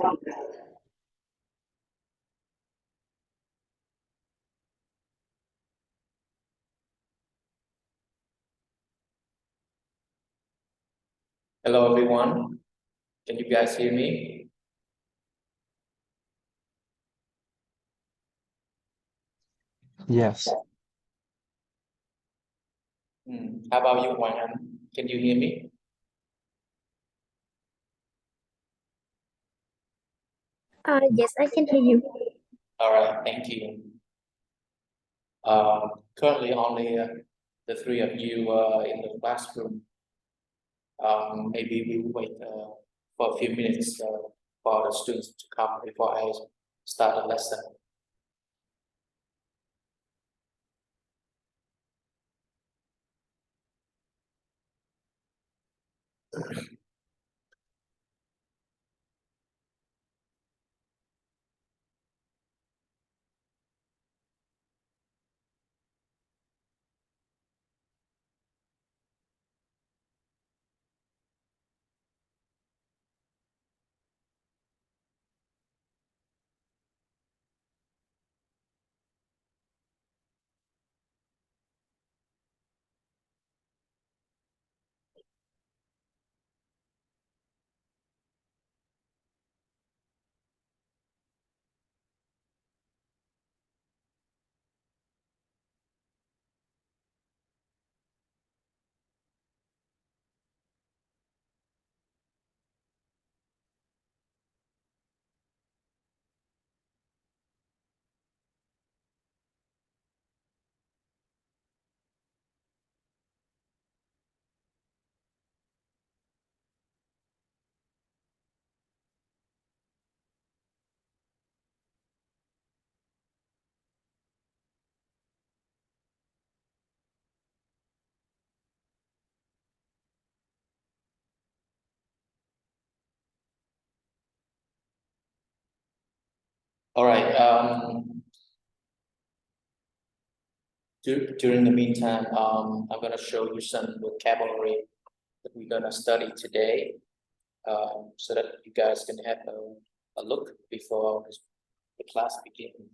Hello everyone, can you guys hear me? Yes. How about you, Hoàng Anh? Can you hear me? Yes, I can hear you. All right, thank you. Currently only the three of you in the classroom. Maybe we will wait for a few minutes for the students to come before I start the lesson. All right. During the meantime, I'm gonna show you some vocabulary that we're gonna study today, so that you guys can have a look before the class begins.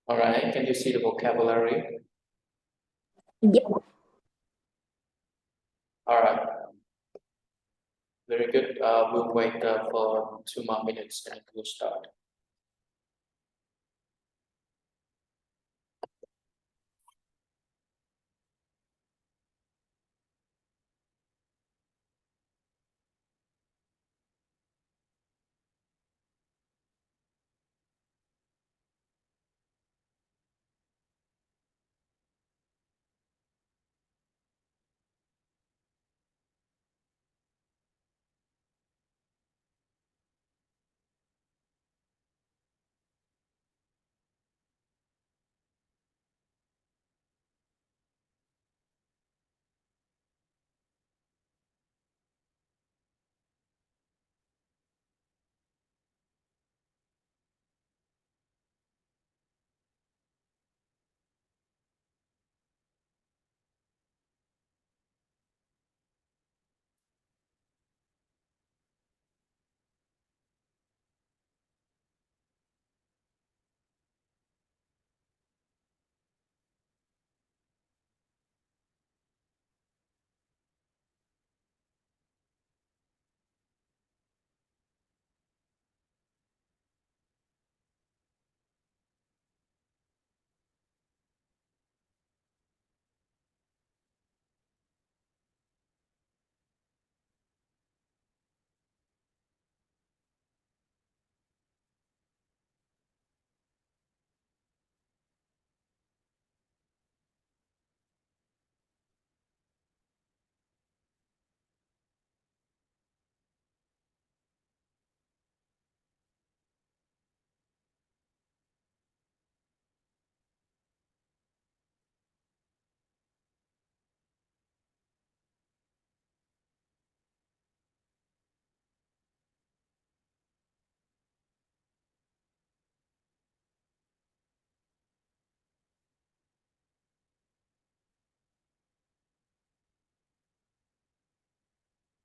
All right, can you see the vocabulary? Yep. All right. Very good. We'll wait for 2 more minutes and we'll start.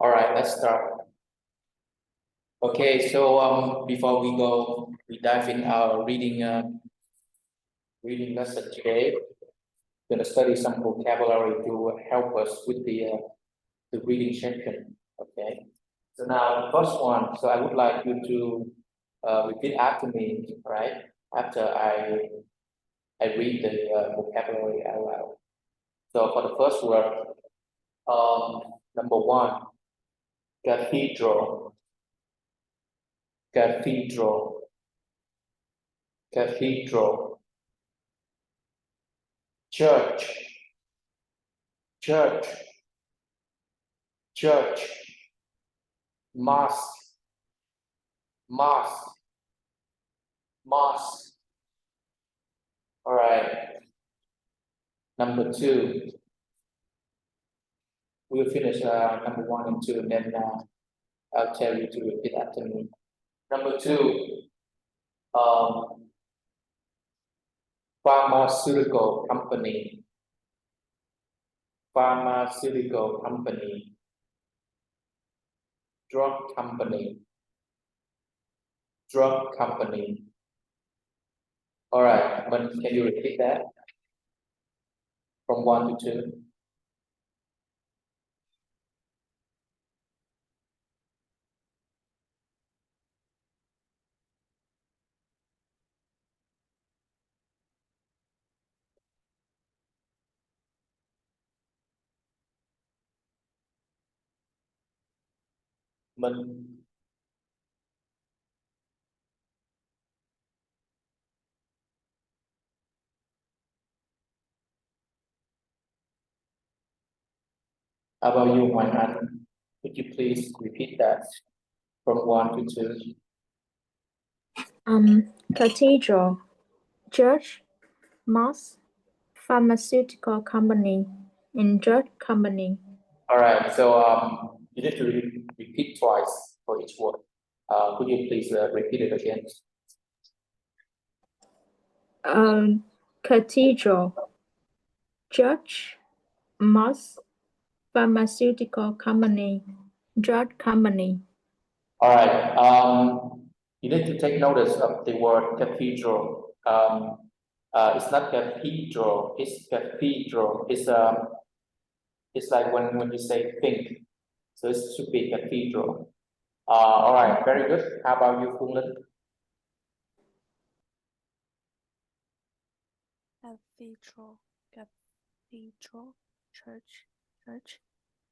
All right, let's start. Okay, so before we dive in our reading lesson today. We're gonna study some vocabulary to help us with the reading session. Okay. So now the first one. So I would like you to repeat after me, right? After I read the vocabulary out loud. So for the first word, number one, cathedral. Cathedral. Cathedral. Church. Church. Church. Mosque. Mosque. Mosque. All right. Number two. We'll finish number one and two, and then I'll tell you to repeat after me. Number two, pharmaceutical company. Pharmaceutical company. Drug company. Drug company. All right, can you repeat that? From 1 to 2. Mình. How about you, Hoàng Anh? Could you please repeat that from 1 to 2? Cathedral, church, mosque, pharmaceutical company, and drug company. All right, so you need to repeat twice for each word. Could you please repeat it again? Cathedral, church, mosque, pharmaceutical company, drug company. All right, you need to take notice of the word cathedral. It's not cathedral, it's cathedral. It's like when you say think. So it should be cathedral. All right, very good. How about you, Phương Linh? Cathedral, cathedral, church, church,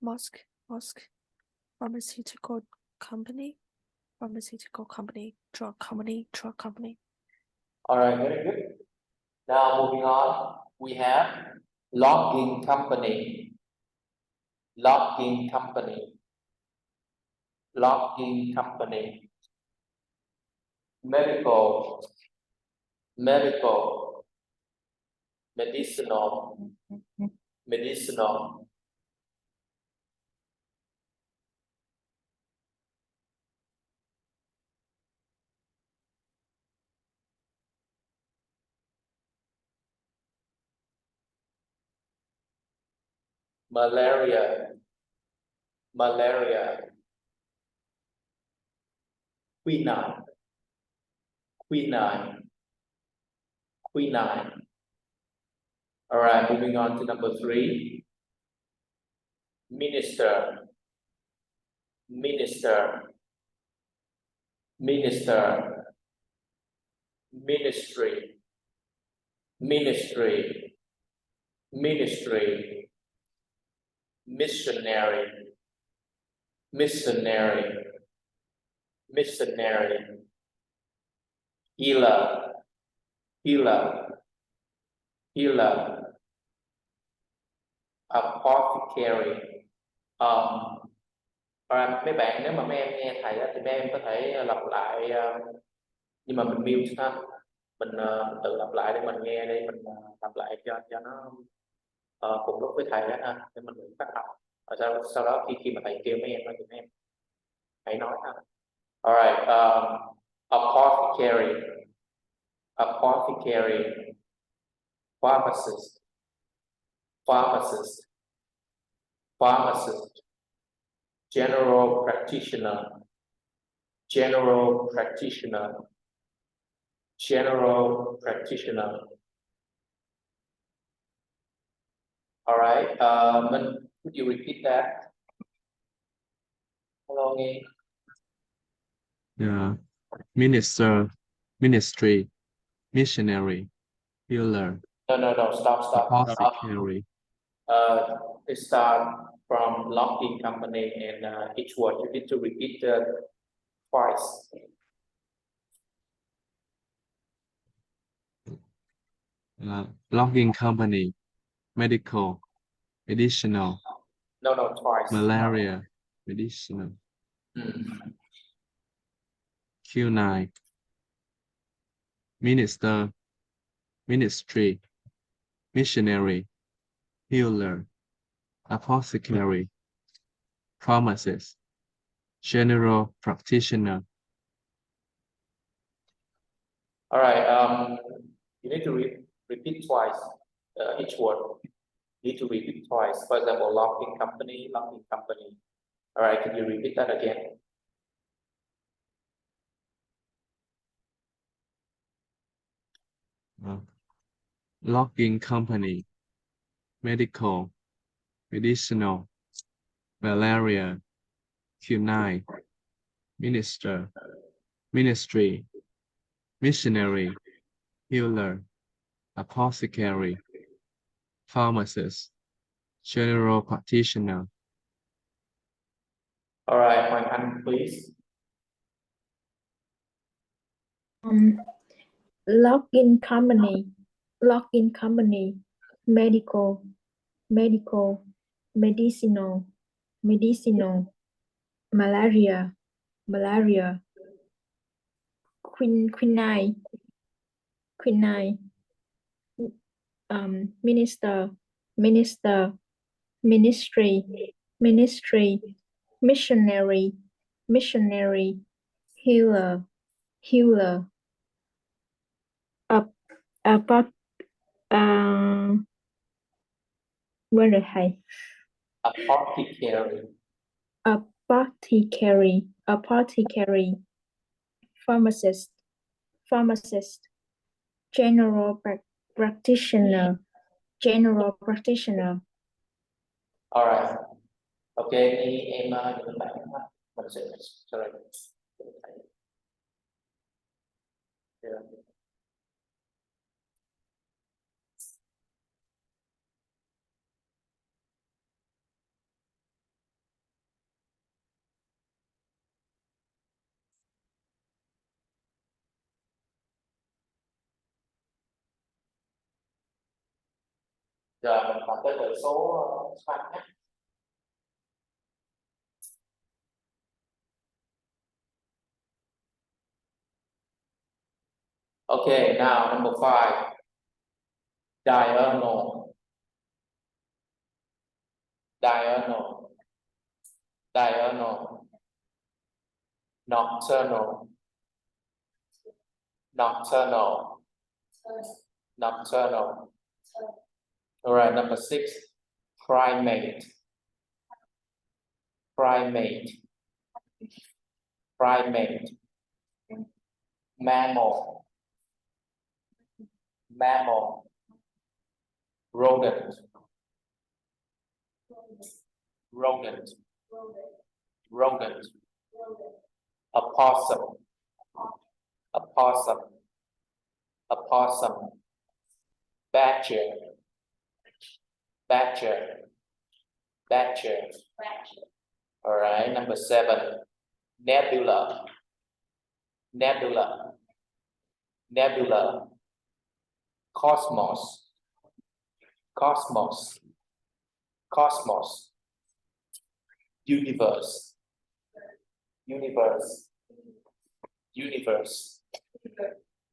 mosque, mosque, pharmaceutical company, pharmaceutical company, drug company, drug company. All right, very good. Now moving on, we have logging company. Logging company. Logging company. Medical. Medical. Medicinal. Medicinal. Malaria. Malaria. Quinine. Quinine. Quinine. All right, moving on to number 3. Minister. Minister. Minister. Ministry. Ministry. Ministry. Missionary. Missionary. Missionary. Healer. Healer. Healer. Apothecary. Mấy bạn nếu mà mấy em nghe thầy á, thì mấy em có thể lặp lại nhưng mà mình mute ha, mình tự lặp lại để mình nghe, để mình lặp lại cho nó cùng lúc với thầy đó ha, để mình phát học. Sau đó khi mà thầy kêu mấy em nói thì mấy em hãy nói ha. Alright, apothecary. Apothecary. Pharmacist. Pharmacist. Pharmacist. General practitioner. General practitioner. General practitioner. All right. Could you repeat that? Hello, nghe. Yeah. Minister, ministry, missionary, healer, No. Stop. apothecary. It start from logging company and each word you need to repeat twice. Logging company, medical, medicinal, No, twice. malaria, medicinal, Mm. Q9, minister, ministry, missionary, healer, apothecary, pharmacist, general practitioner. All right. You need to repeat twice each word. You need to repeat twice. For example, logging company, logging company. All right. Can you repeat that again? Logging company, medical, medicinal, malaria, Q9, minister, ministry, missionary, healer, apothecary, pharmacist, general practitioner. All right, Hoàng Anh, please. Login company, medical, medicinal, malaria, quinine, minister, ministry, missionary, healer, quên rồi thầy. Apothecary, pharmacist, general practitioner. All right. Okay, em những bạn mình sẽ sorry. Yeah. Giờ mình còn tới từ số slide nhé. Okay, now number 5. Diurnal. Nocturnal. All right, number 6. Primate. Mammal. Rodent. Opossum. Badger. All right, number 7. Nebula. Cosmos. Universe.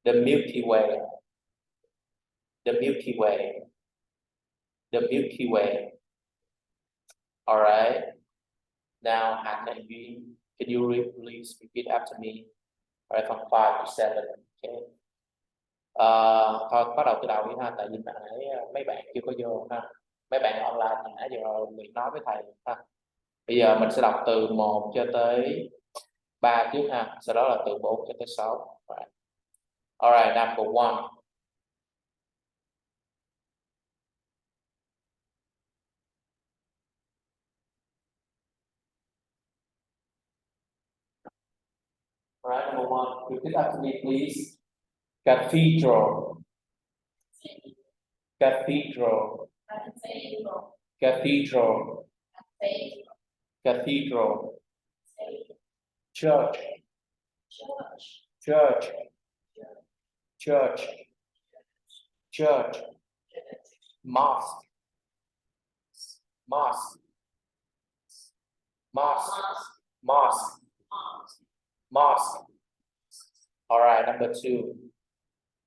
The Milky Way. All right. Now, Hannah and Yun, can you please repeat after me? All right, from 5 to 7. Okay. Thôi bắt đầu từ đầu đi ha, tại vì nãy mấy bạn chưa có vô ha. Mấy bạn online thì nãy giờ luyện nói với thầy ha. Bây giờ mình sẽ đọc từ 1 cho tới 3 trước ha, sau đó là từ 4 cho tới 6. Right. Alright, number 1. Alright, number 1. Repeat after me, please. Cathedral. Cathedral. Cathedral. Cathedral. Church. Church. Church. Church. Mosque. Mosque. Mosque. Mosque. Mosque. All right, number 2.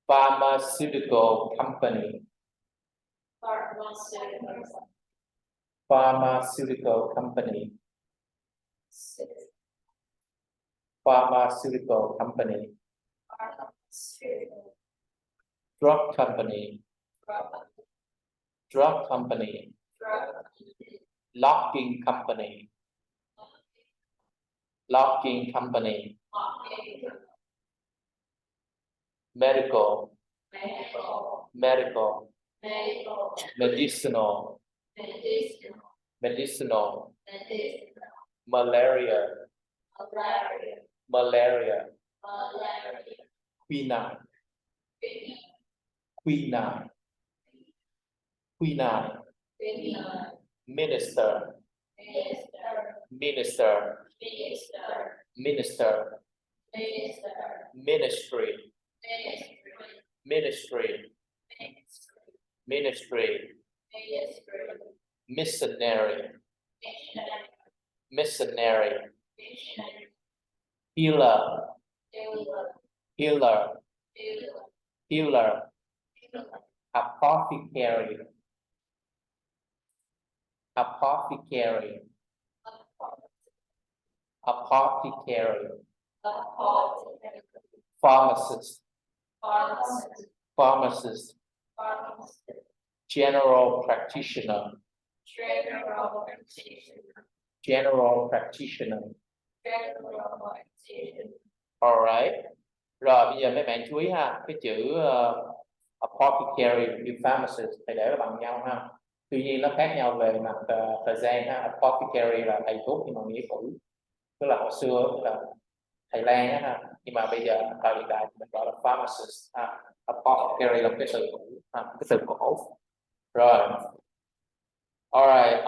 Pharmaceutical company. Pharmaceutical company. Pharmaceutical company. Drug company. Drug company. Locking company. Locking company. Medical. Medical. Medicinal. Medicinal. Malaria. Malaria. Quinine. Quinine. Quinine. Minister. Minister. Minister. Ministry. Ministry. Ministry. Missionary. Missionary. Healer. Healer. Healer. Apothecary. Apothecary. Apothecary. Pharmacist. Pharmacist. General practitioner. General practitioner. Alright. Rồi bây giờ mấy bạn chú ý ha, cái chữ apothecary và pharmacist thầy để bằng nhau ha. Tuy nhiên nó khác nhau về mặt thời gian ha. Apothecary là thầy thuốc nhưng mà nghĩa cũ, tức là hồi xưa tức là Thái Lan á ha, nhưng mà bây giờ thời hiện đại mình gọi là pharmacist. Apothecary là một cái từ cũ, cái từ cổ. Rồi. Alright.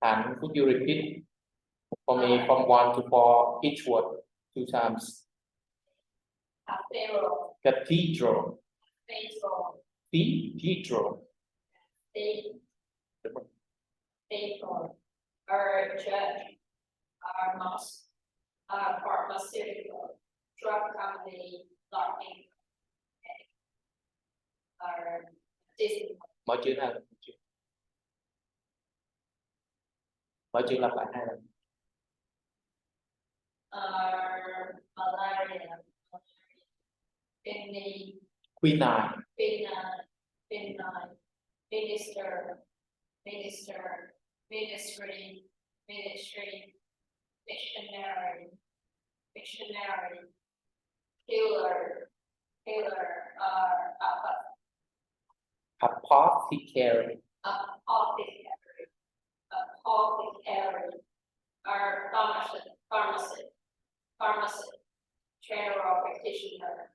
And could you repeat for me from 1 to 4 each word 2 times? Cathedral. Cathedral. Cathedral. Church. Mosque. Pharmaceutical. Drug company. Locking. Disney. Mỗi chữ nào? Mỗi chữ lặp lại 2 lần. Malaria. Quinine. Minister. Ministry. Missionary. Healer. Apothecary. Pharmacist. General practitioner.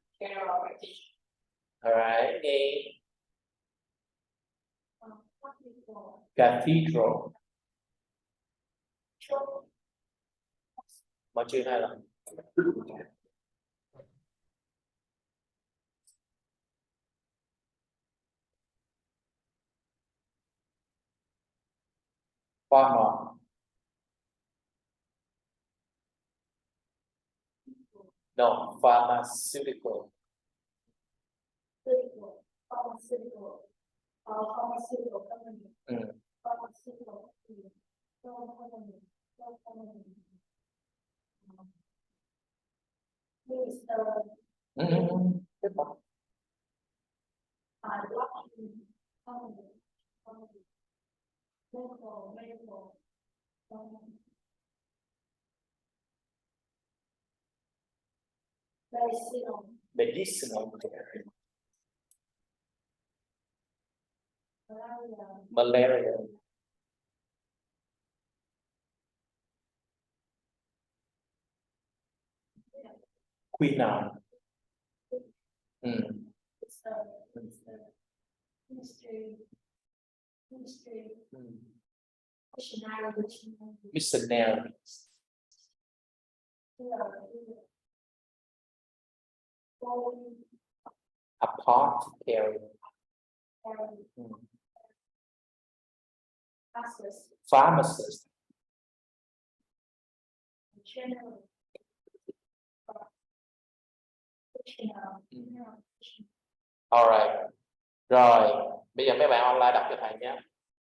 Alright, cathedral. Mỗi chữ 2 lần. Pharma. No, pharmaceutical. Pharmaceutical company. Pharmaceutical company. Minister. Tiếp tục. Medical. Medicinal care. Malaria. Quinine. Missionary. Apothecary. Pharmacist. Alright. Rồi, bây giờ mấy bạn online đọc cho thầy nhé.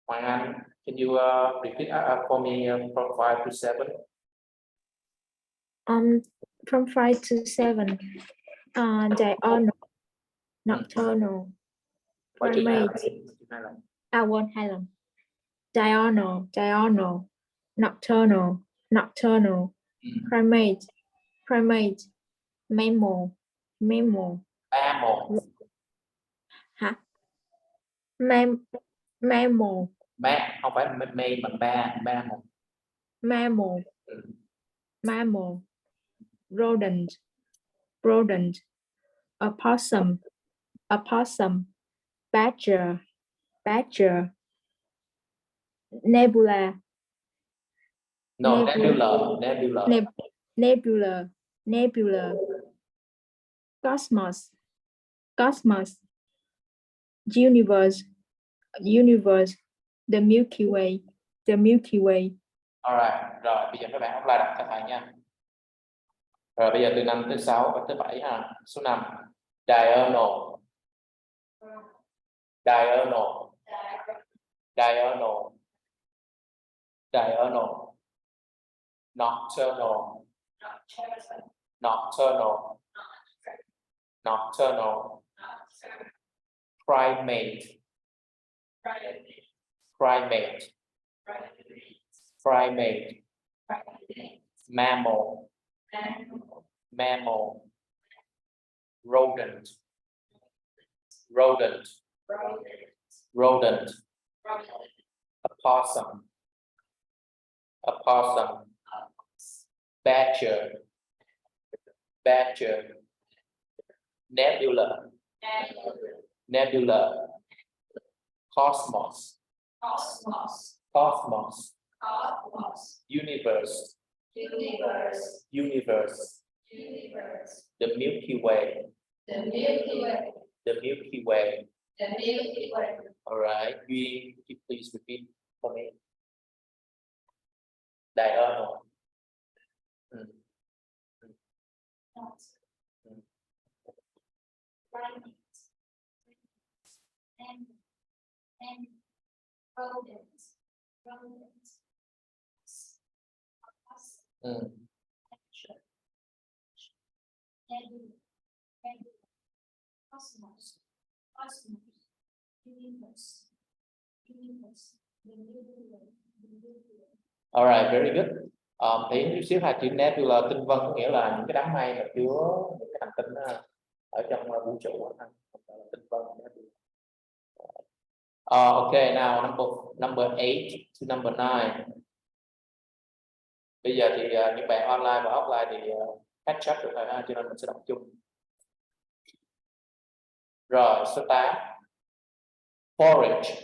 Hoàng Anh, can you repeat for me from 5 to 7? From 5 to 7. Diurnal, nocturnal, primate. Quên 2 lần. Diurnal, nocturnal, primate, mammal. Hả? Mammal. Không phải mê mà Mammal. Rodent, opossum, badger, nebula, No, nebula, cosmos, universe, the Milky Way. Alright, rồi bây giờ các bạn offline đọc cho thầy nha. Rồi bây giờ từ 5 tới 6 và tới 7 ha. Số 5. Diurnal. Nocturnal. Primate. Mammal. Rodent. Opossum. Badger. Nebula. Cosmos. Universe. The Milky Way. All right. Duyên, could you please repeat for me? Diurnal. Alright, very good. Thì chút xíu hai chữ nebula tinh vân có nghĩa là những cái đám mây mà chứa những cái hành tinh ở trong vũ trụ. Tinh vân. Okay, now number 8 to number 9. Bây giờ thì những bạn online và offline thì catch up được rồi ha, cho nên mình sẽ đọc chung. Rồi, số 8. Forage.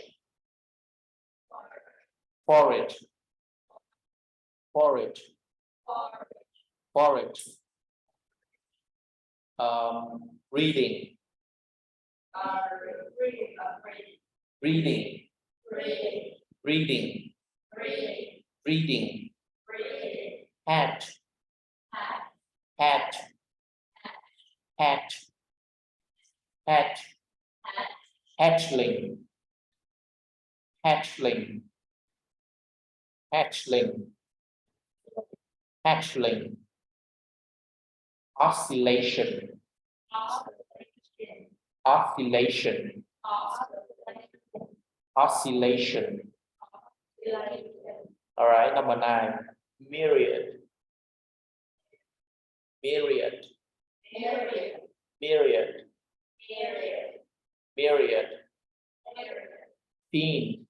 Reading. Hatchling. Oscillation. All right, number 9. Myriad. Myriad. Myriad. Myriad. Myriad. Myriad. Myriad. Fiend.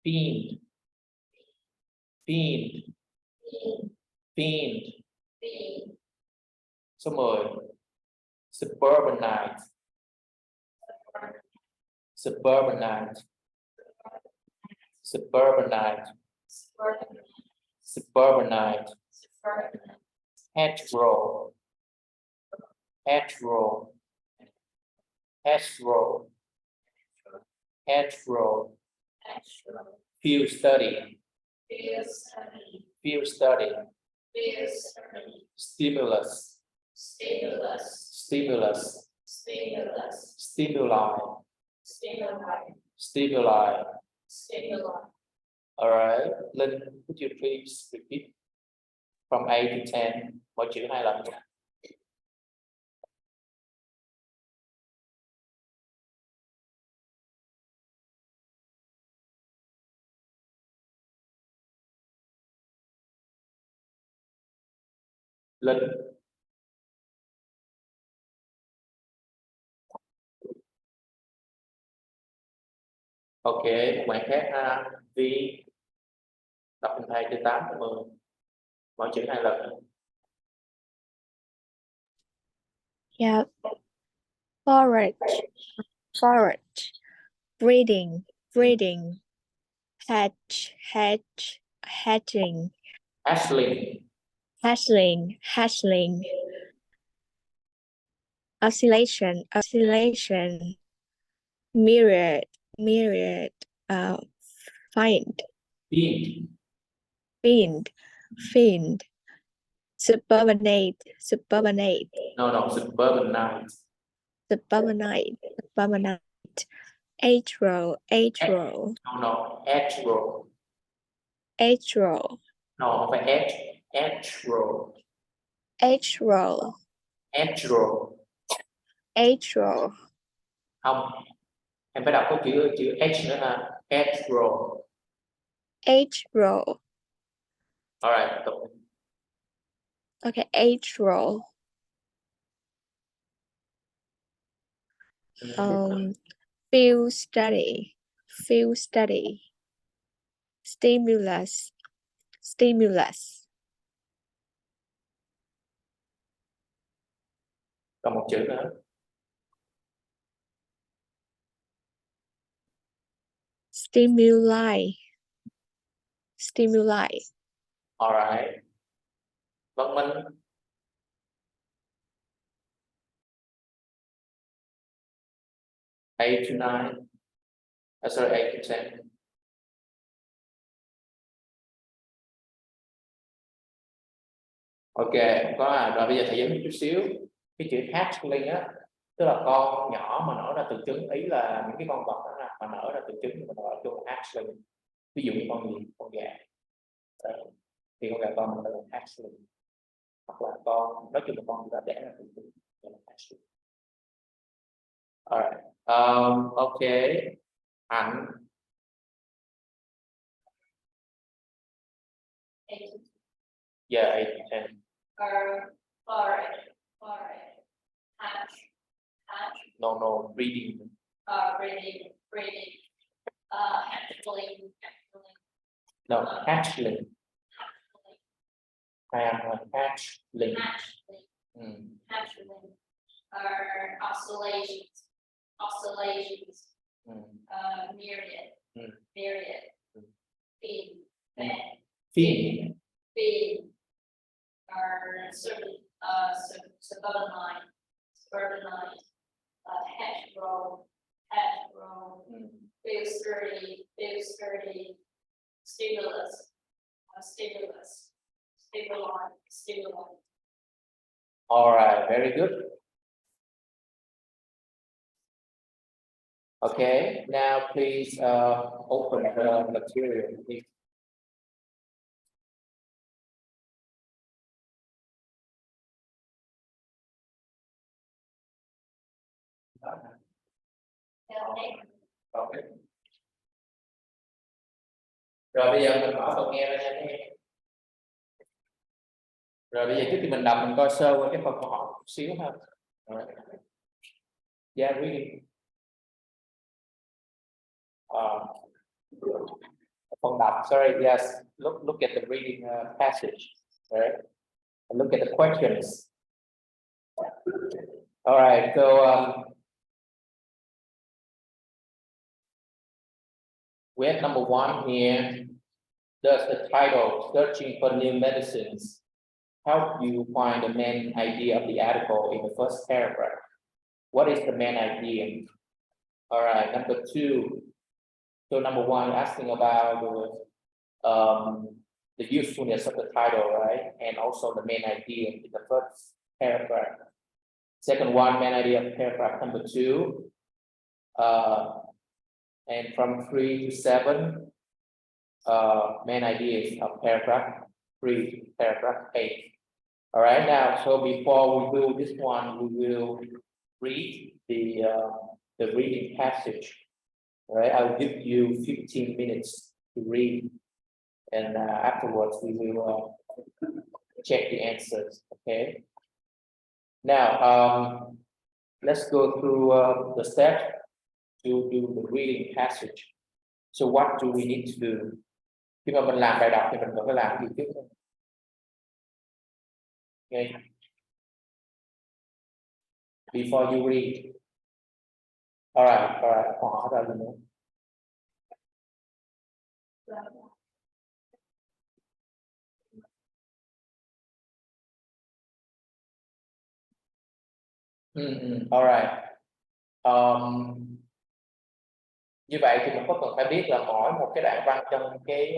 Fiend. Fiend. Fiend. Fiend. Fiend. Số 10. Suburbanite. Suburbanite. Suburbanite. Suburbanite. Hetero. Hetero. Hetero. Hetero. Field study. Field study. Field study. Field study. Stimulus. Stimulus. Stimulus. Stimulus. Stimuli. Stimuli. Stimuli. Stimuli. All right. Linh, would you please repeat from 8 to 10 mỗi chữ 2 lần? Linh. Ok, một bạn khác ha. Vi đọc thành thầy từ 8 tới 10 mỗi chữ 2 lần. Yeah. Forage. Forage. Breeding. Breeding. Hatch. Hatch. Hatching. Ashling. Hatchling. Hatchling. Oscillation. Oscillation. Myriad. Myriad. Find. Fiend. Fiend. Fiend. Suburbanate. Suburbanate. No, suburbanite. Suburbanite. Suburbanite. Atro. Atro. No, hetero. Atro. No, không phải hetero. Atro. Hetero. Atro. Không, em phải đọc có chữ H nữa ha. Hetero. Atro. Alright, tục. Okay, atro. Field study. Field study. Stimulus. Stimulus. Còn một chữ nữa. Stimuli. Stimuli. Alright. Văn Minh. Eight to 9. Sorry, 8 to 10. Ok, rồi bây giờ thầy dẫn một chút xíu. Cái chữ hatchling á, tức là con nhỏ mà nở ra từ trứng, ý là những cái con vật đó mà nở ra từ trứng mà gọi là hatchling. Ví dụ như con gì, con gà. Thì con gà con mình gọi là hatchling. Hoặc là con, nói chung là con đã đẻ ra từ trứng gọi là hatchling. Alright. Okay. Hạnh. Yeah, 8 to 10. Forage. Forage. Hatch. Hatch. No, breeding. Breeding. Breeding. Hatchling. Hatchling. No, hatchling. Hatchling. Hatchling. Hatchling. Hatchling. Oscillations. Oscillations. Myriad. Myriad. Fiend. Fiend. Fiend. Suburbanite. Suburbanite. Hetero. Hetero. Field sturdy. Field sturdy. Stimulus. Stimulus. Stimuli. Stimuli. All right, very good. Okay, now please open the material. Please. Okay. Rồi bây giờ mình mở phần nghe ra nha các em. Rồi bây giờ trước khi mình đọc mình coi sơ qua cái phần câu hỏi một xíu ha. Rồi. Yeah, reading. Phần đọc, sorry, yes. Look at the reading passage. Right. And look at the questions. All right. So we have number 1 here. Does the title "Searching for New Medicines" help you find the main idea of the article in the first paragraph? What is the main idea? All right, number 2. So number 1, asking about the usefulness of the title, right? And also the main idea in the first paragraph. Second one, main idea of paragraph number 2. And from 3 to 7, main ideas of paragraph 3, paragraph 8. All right, now, so before we do this one, we will read the reading passage. All right, I will give you 15 minutes to read, and afterwards we will check the answers. Okay. Now, let's go through the steps to do the reading passage. So what do we need to do? Khi mà mình làm bài đọc thì mình phải làm gì tiếp không? Okay. Before you read. All right. Hỏi ra luôn nữa. All right. Như vậy thì mình có cần phải biết là mỗi một cái đoạn văn trong cái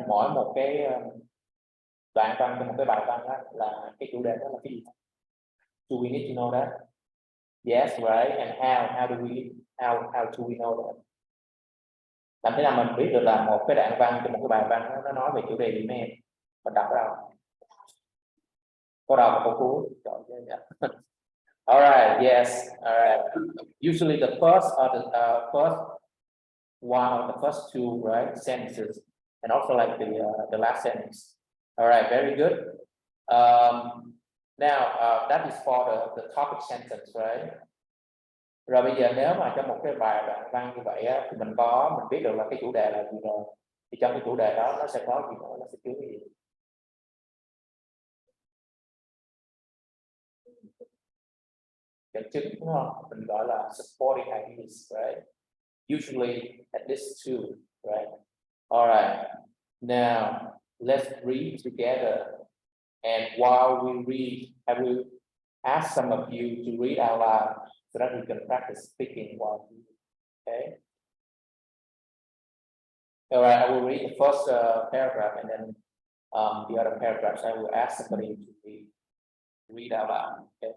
mỗi một cái đoạn văn trong một cái bài văn đó là cái chủ đề đó là cái gì? Do we need to know that? Yes, right. And how do we know that? Làm thế nào mình biết được là một cái đoạn văn trong một cái bài văn nó nói về chủ đề gì mấy em? Mình đọc ở đâu? Câu đầu và câu cuối. All right. Yes. All right. Usually the first or the first one or the first two, right, sentences, and also like the last sentence. All right. Very good. Now that is for the topic sentence, right? Rồi bây giờ nếu mà trong một cái bài đoạn văn như vậy á, thì mình biết được là cái chủ đề là gì rồi. Thì trong cái chủ đề đó nó sẽ có gì nữa, nó sẽ chứa cái gì? Dẫn chứng đúng không? Mình gọi là supporting ideas, right? Usually at least 2, right? All right. Now let's read together. And while we read, I will ask some of you to read out loud so that we can practice speaking while we read. Okay. All right. I will read the first paragraph, and then the other paragraphs I will ask somebody to read out loud. Okay.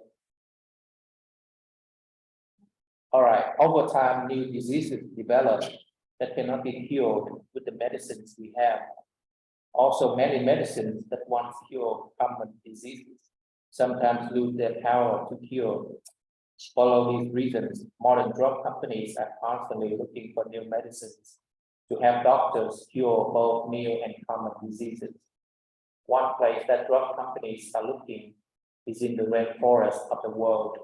All right. Over time, new diseases develop that cannot be cured with the medicines we have. Also, many medicines that once cure common diseases sometimes lose their power to cure. For all these reasons, modern drug companies are constantly looking for new medicines to help doctors cure both new and common diseases. One place that drug companies are looking is in the rainforest of the world.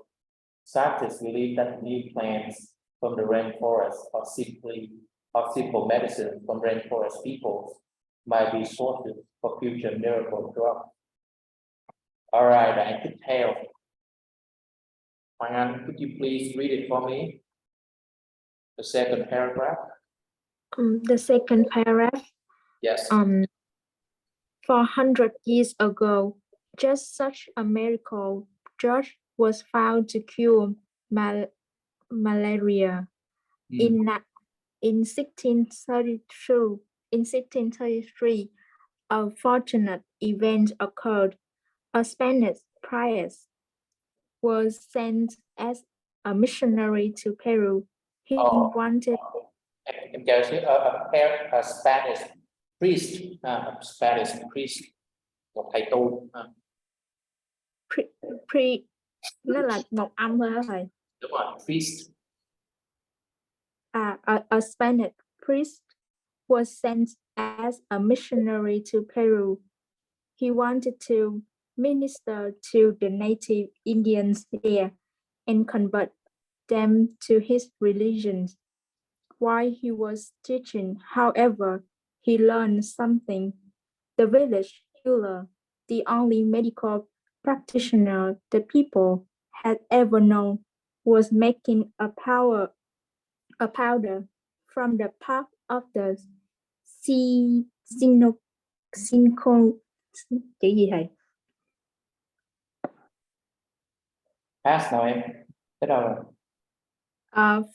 Scientists believe that new plants from the rainforest or simple medicine from rainforest peoples might be sources for future miracle drugs. All right, I could tell. Hoàng Anh, could you please read it for me? The second paragraph. The second paragraph. Yes. 400 years ago, just such a miracle drug was found to cure malaria. In 1633, a fortunate event occurred. A Spanish priest was sent as a missionary to Peru. He wanted. Em chờ xíu, a Spanish priest, Spanish priest, một thầy tu. Nó là một âm thôi hả thầy? Đúng rồi, priest. A Spanish priest was sent as a missionary to Peru. He wanted to minister to the native Indians there and convert them to his religion. While he was teaching, however, he learned something. The village healer, the only medical practitioner the people had ever known, was making a powder from the pulp of the synco chữ gì thầy? Pass nào em. Tới đâu rồi?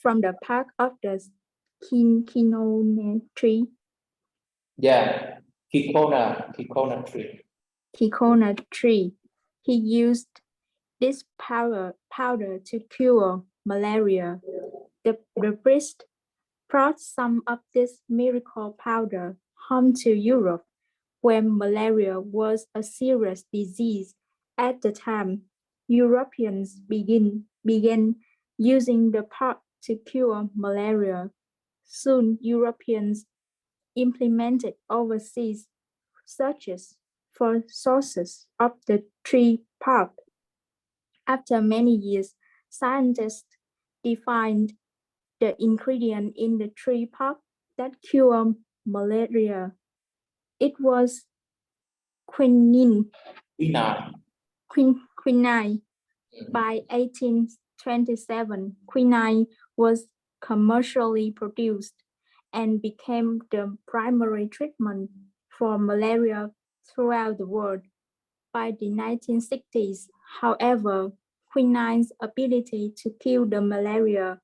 From the pulp of the quinone tree. Yeah, Kikona tree. Kikona tree. He used this powder to cure malaria. The priest brought some of this miracle powder home to Europe, when malaria was a serious disease. At the time, Europeans began using the pot to cure malaria. Soon, Europeans implemented overseas searches for sources of the tree pulp. After many years, scientists defined the ingredient in the tree pulp that cure malaria. It was quinine. Quinine. By 1827, quinine was commercially produced and became the primary treatment for malaria throughout the world. By the 1960s, however, quinine's ability to kill the malaria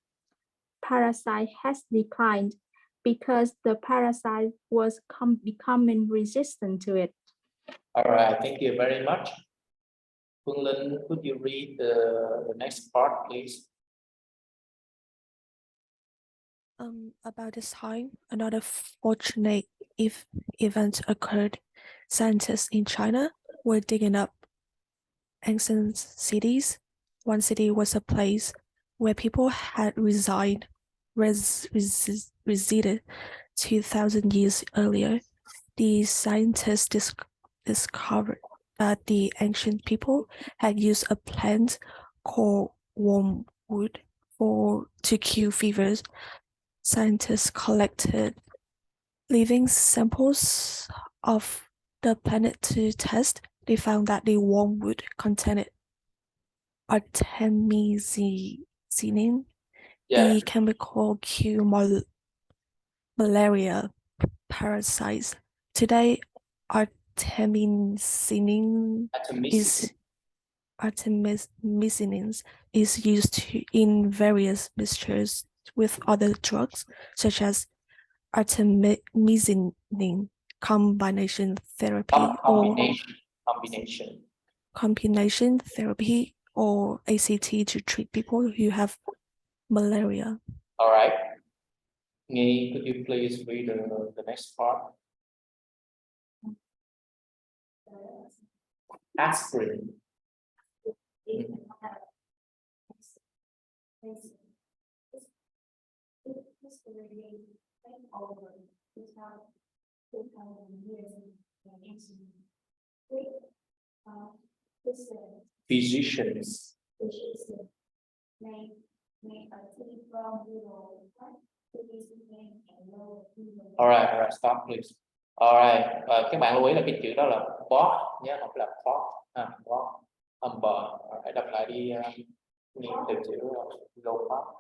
parasite has declined because the parasite was becoming resistant to it. All right, thank you very much. Phương Linh, could you read the next part, please? About this time, another fortunate event occurred. Scientists in China were digging up ancient cities. One city was a place where people had resided 2,000 years earlier. The scientists discovered that the ancient people had used a plant called wormwood to cure fevers. Scientists collected living samples of the plant to test. They found that the wormwood contained artemisinin, the chemical cure malaria parasites. Today, artemisinin is used in various mixtures with other drugs, such as artemisinin combination therapy combination therapy or ACT to treat people who have malaria. All right. Nghi, could you please read the next part? Aspirin. Physicians. Alright, stop please. Alright, các bạn lưu ý là cái chữ đó là bot nhé, không phải là pot. Bot, bờ. Hãy đọc lại đi, nghe từ chữ go pot.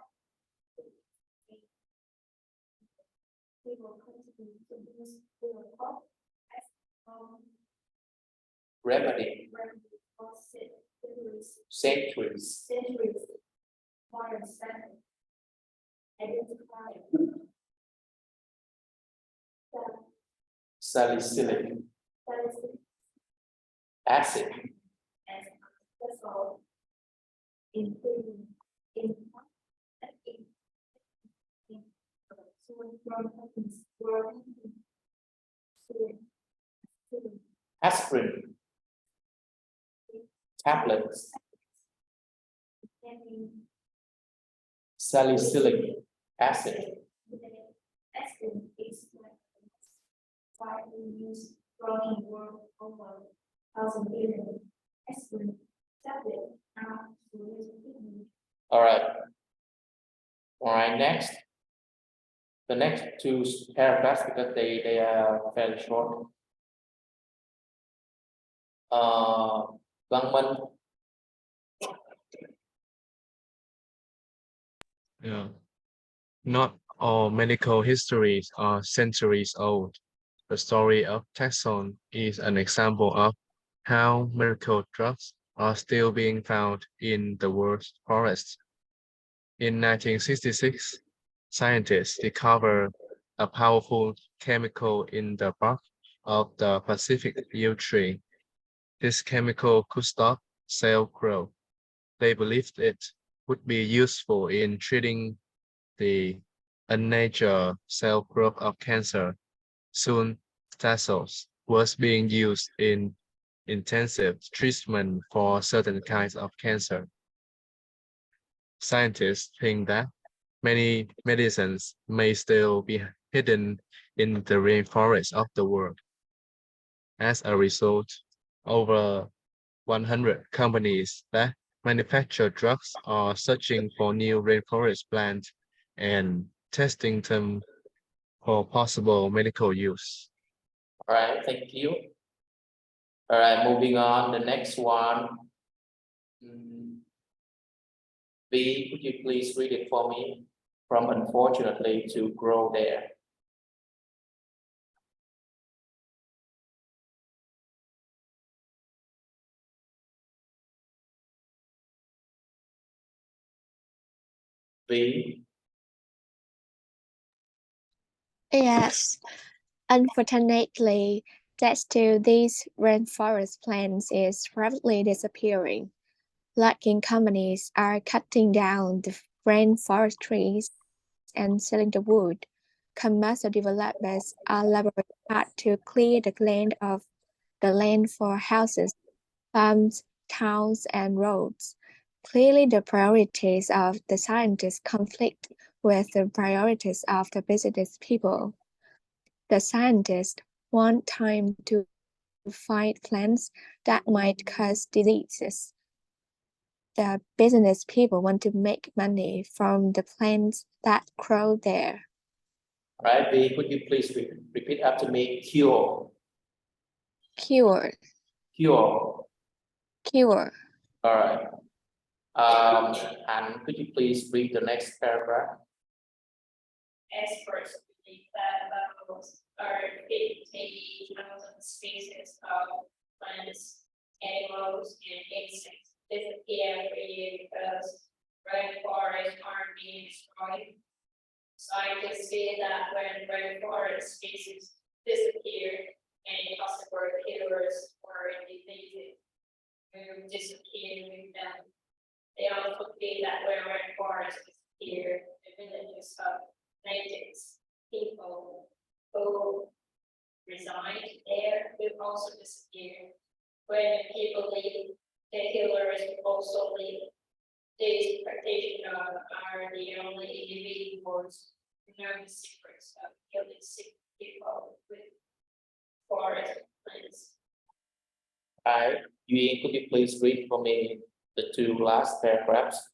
Remedy. Centuries. Salicylic acid. Aspirin. Tablets. Salicylic acid. widely used growing world over 1,000 billion. Excellent. Subject. Now, All right. All right, next. The next two paragraphs, because they are fairly short. Văn minh. Yeah. Not all medical histories are centuries old. The story of taxon is an example of how miracle drugs are still being found in the world's forests. In 1966, scientists discovered a powerful chemical in the bark of the Pacific yew tree. This chemical could stop cell growth. They believed it would be useful in treating the unnatural cell growth of cancer. Soon, taxol was being used in intensive treatment for certain kinds of cancer. Scientists think that many medicines may still be hidden in the rainforests of the world. As a result, over 100 companies that manufacture drugs are searching for new rainforest plants and testing them for possible medical use. All right, thank you. All right, moving on. The next one. B, could you please read it for me? From unfortunately to grow there. B. Yes, unfortunately, that still these rainforest plants is rapidly disappearing. Logging companies are cutting down the rainforest trees and selling the wood. Commercial developers are laboring hard to clear the land for houses, farms, towns, and roads. Clearly, the priorities of the scientists conflict with the priorities of the business people. The scientists want time to find plants that might cause diseases. The business people want to make money from the plants that grow there. All right, B, could you please repeat after me? Cure. Cure. Cure. Cure. All right. And could you please read the next paragraph? Experts believe that about 50,000 species of plants, animals, and insects disappear every year because rainforests are being destroyed. Scientists say that when rainforest species disappear, any possible killers or diseases will disappear with them. They also say that when rainforests disappear, the villages of natives, people who reside there will also disappear. When people leave, the killers will also leave. These practitioners are the only individuals who know the secrets of killing sick people with forest plants. All right, Yuen, could you please read for me the two last paragraphs?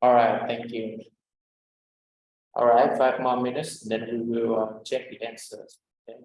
All right, thank you. All right, 5 more minutes, then we will check the answers. Okay.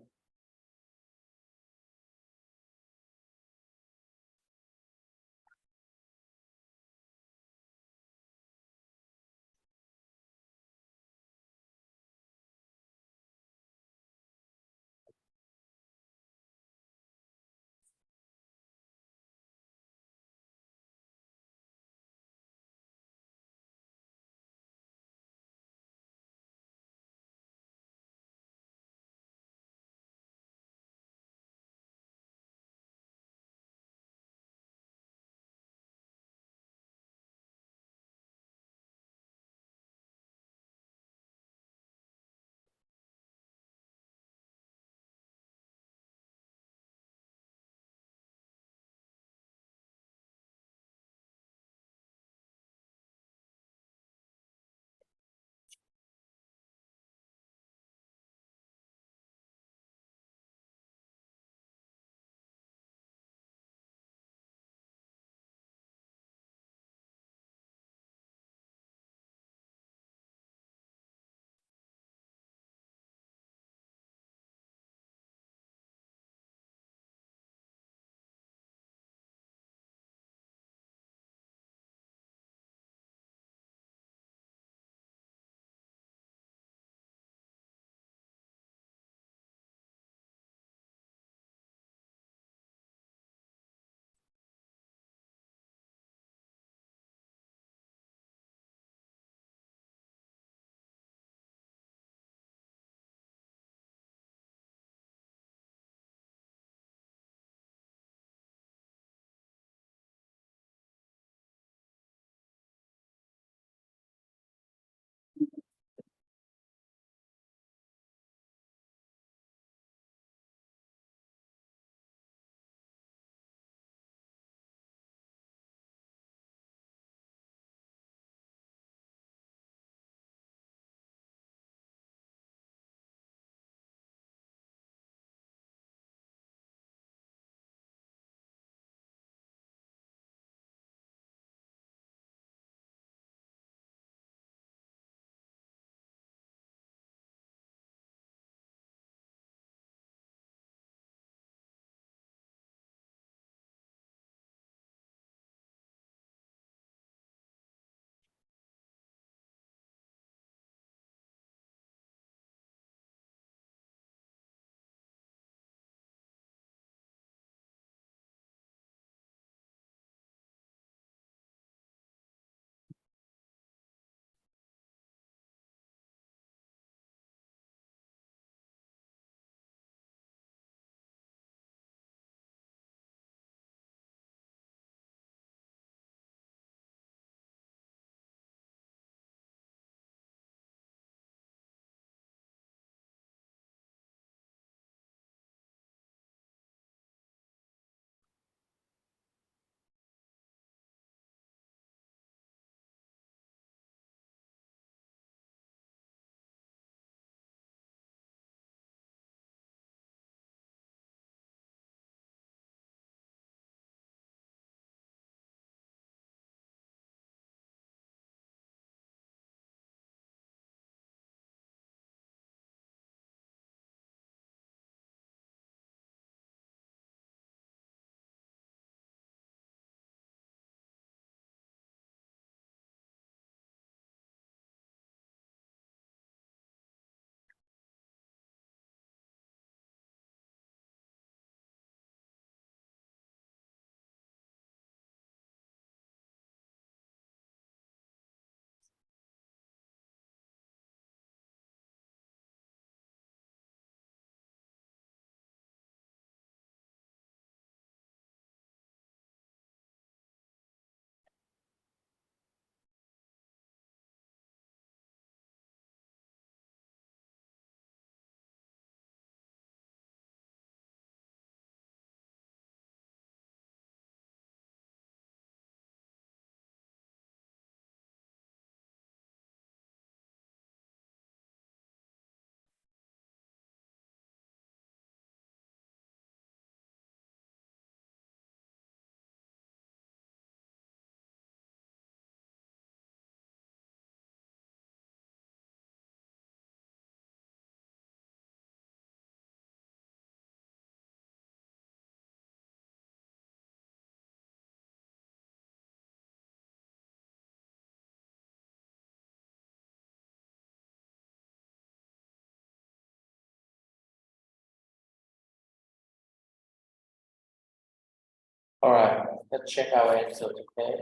All right, let's check our answers, okay?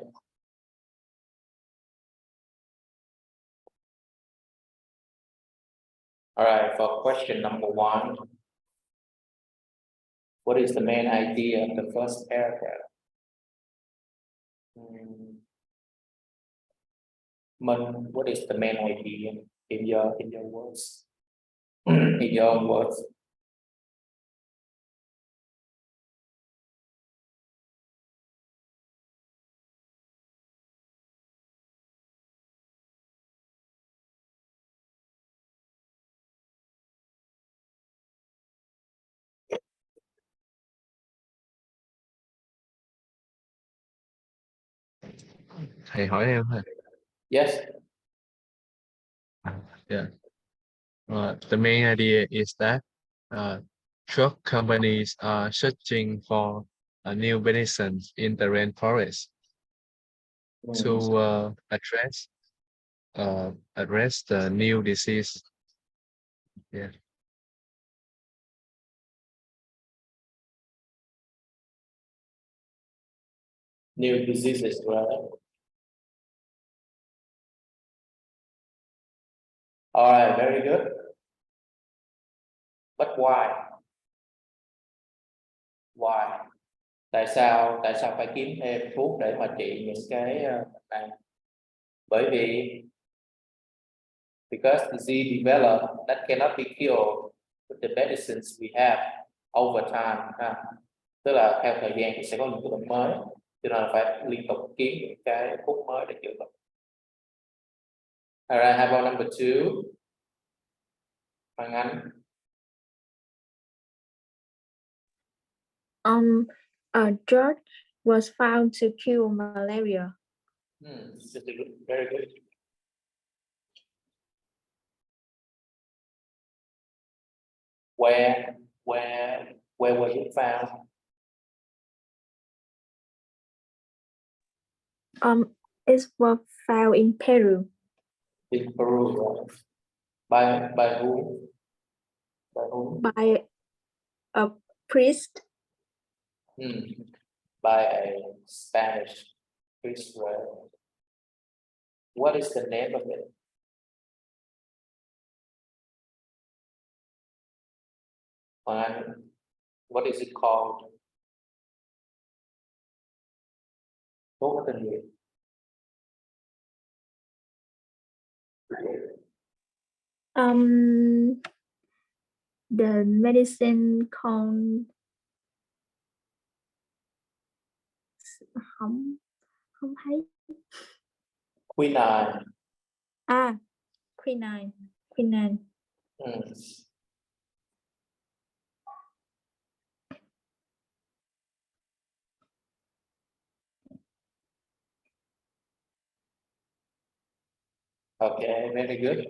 All right, for question number 1, what is the main idea of the first paragraph? What is the main idea in your words? In your own words. Thầy hỏi em hả? Yes. Yeah. The main idea is that drug companies are searching for new medicines in the rainforest to address the new disease. Yeah. New diseases, right? All right, very good. But why? Why? Tại sao phải kiếm thêm thuốc để mà trị những cái này? Bởi vì because disease develop that cannot be cured with the medicines we have over time ha. Tức là theo thời gian thì sẽ có những cái bệnh mới, cho nên phải liên tục kiếm những cái thuốc mới để chữa bệnh. Alright, how about number 2? Hoàng Anh. A drug was found to cure malaria. Very good. Where was it found? It was found in Peru. In Peru, right? By who? By whom? By a priest. By a Spanish priest, right? What is the name of it? What is it called? Thuốc có tên gì? The medicine called không thấy. Quinine. Quinine. Okay, very good.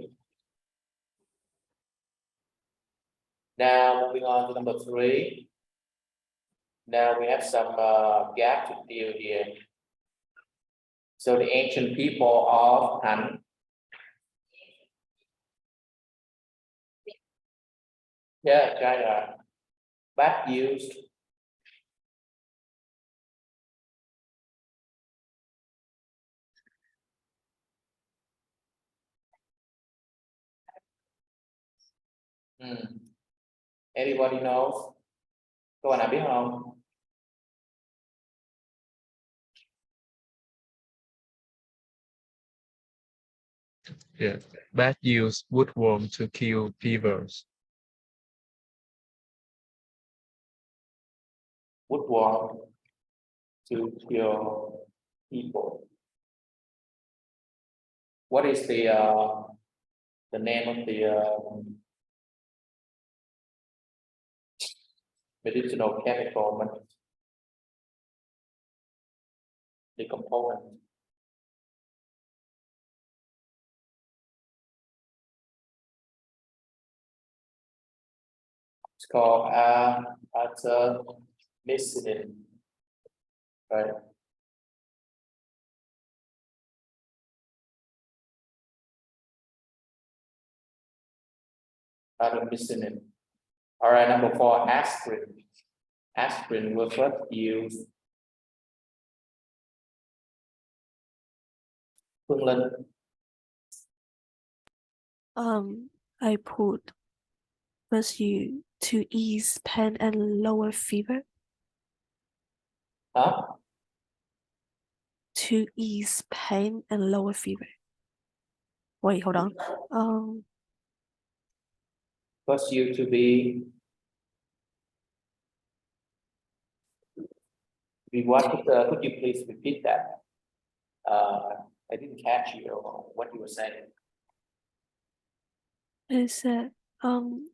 Now moving on to number 3. Now we have some gap to deal here. So the ancient people of Thành. Yeah, China. Back used. Anybody knows? Có bạn nào biết không? Yeah. Bats use woodworm to kill beavers. Woodworm to kill people. What is the name of the medicinal chemical? The component. It's called artemisinin, right? Artemisinin. All right, number 4, aspirin. Aspirin was first used Phương Linh. I put first you to ease pain and lower fever. Huh? To ease pain and lower fever. Wait, hold on. First you to be what? Could you please repeat that? I didn't catch you what you were saying. It said,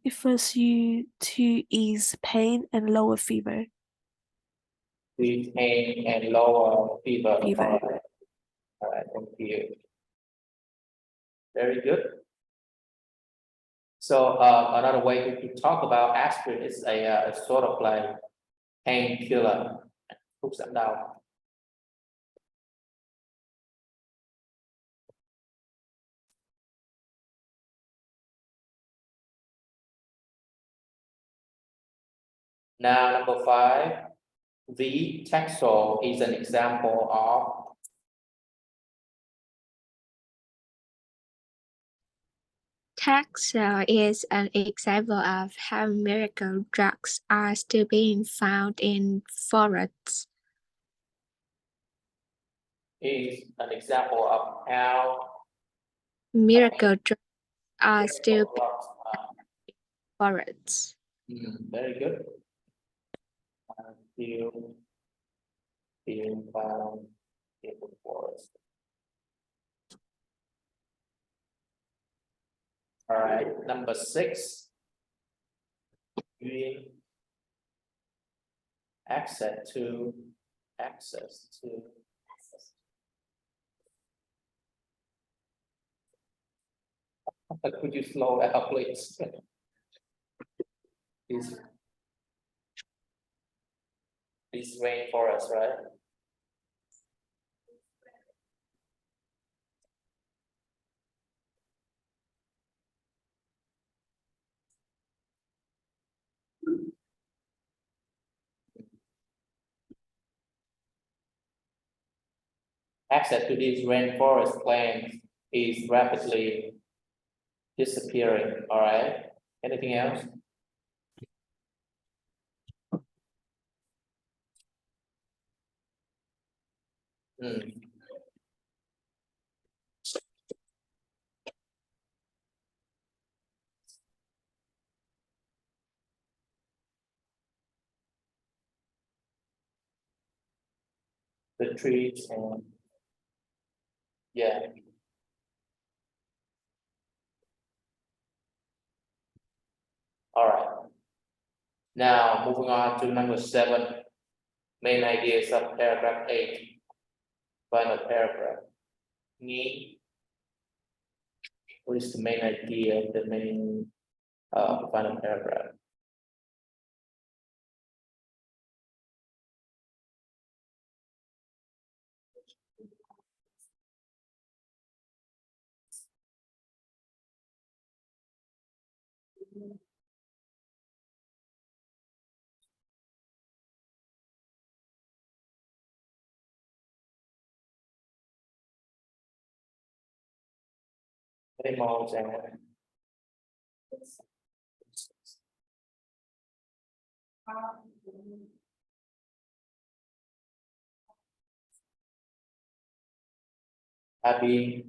it first you to ease pain and lower fever. Ease pain and lower fever. Fever. All right, thank you. Very good. So another way to talk about aspirin is a sort of like painkiller, thuốc giảm đau. Now, number 5, the Taxol is an example of Taxol is an example of how miracle drugs are still being found in forests. is an example of how Miracle drugs are still being drugs found in forests. very good. Still being found in the forest. All right, number 6. Access to. Could you slow down, please? This rainforest, right? Access to these rainforest plants is rapidly disappearing. All right. Anything else? The trees and yeah. All right. Now moving on to number 7, main ideas of paragraph 8. Final paragraph. What is the main idea of the main final paragraph? Animals and happy.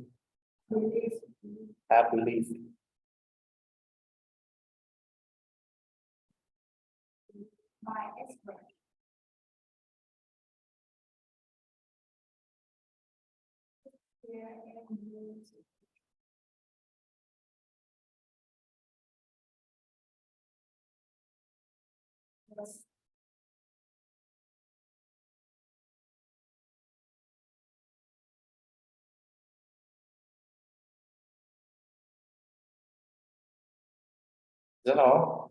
Is that all?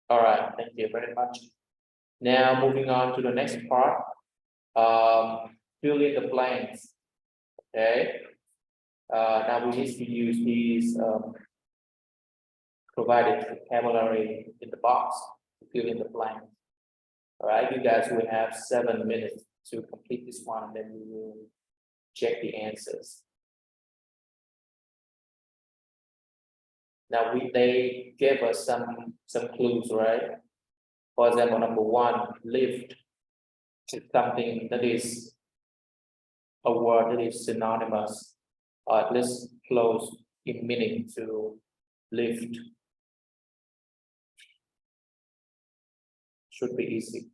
All right, thank you very much. Now moving on to the next part. Fill in the blanks. Okay. Now we need to use these provided vocabulary in the box to fill in the blanks. All right, you guys will have 7 minutes to complete this one, and then we will check the answers. Now they gave us some clues, right? For example, number 1, lift is something that is a word that is synonymous, or at least close in meaning to lift. Should be easy.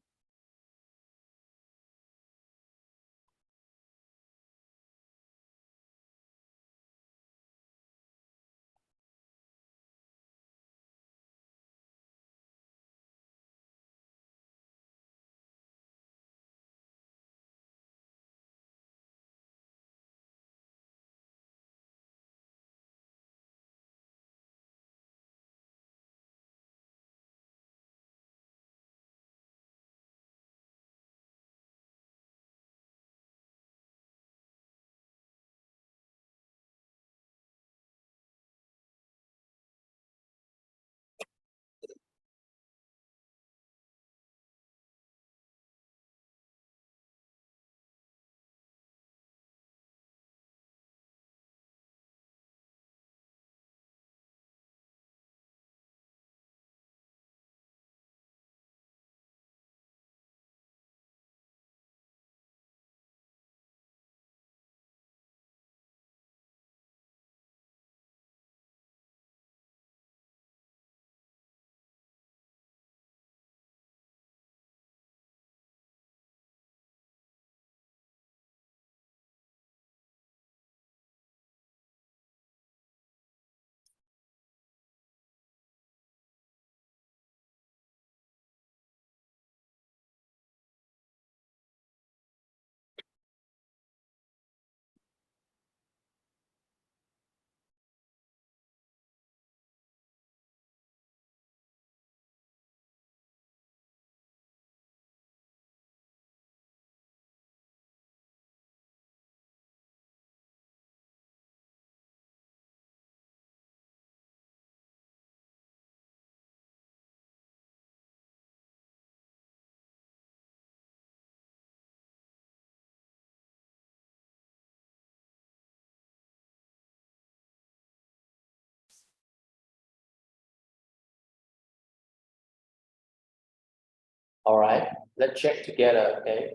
All right, let's check together, okay?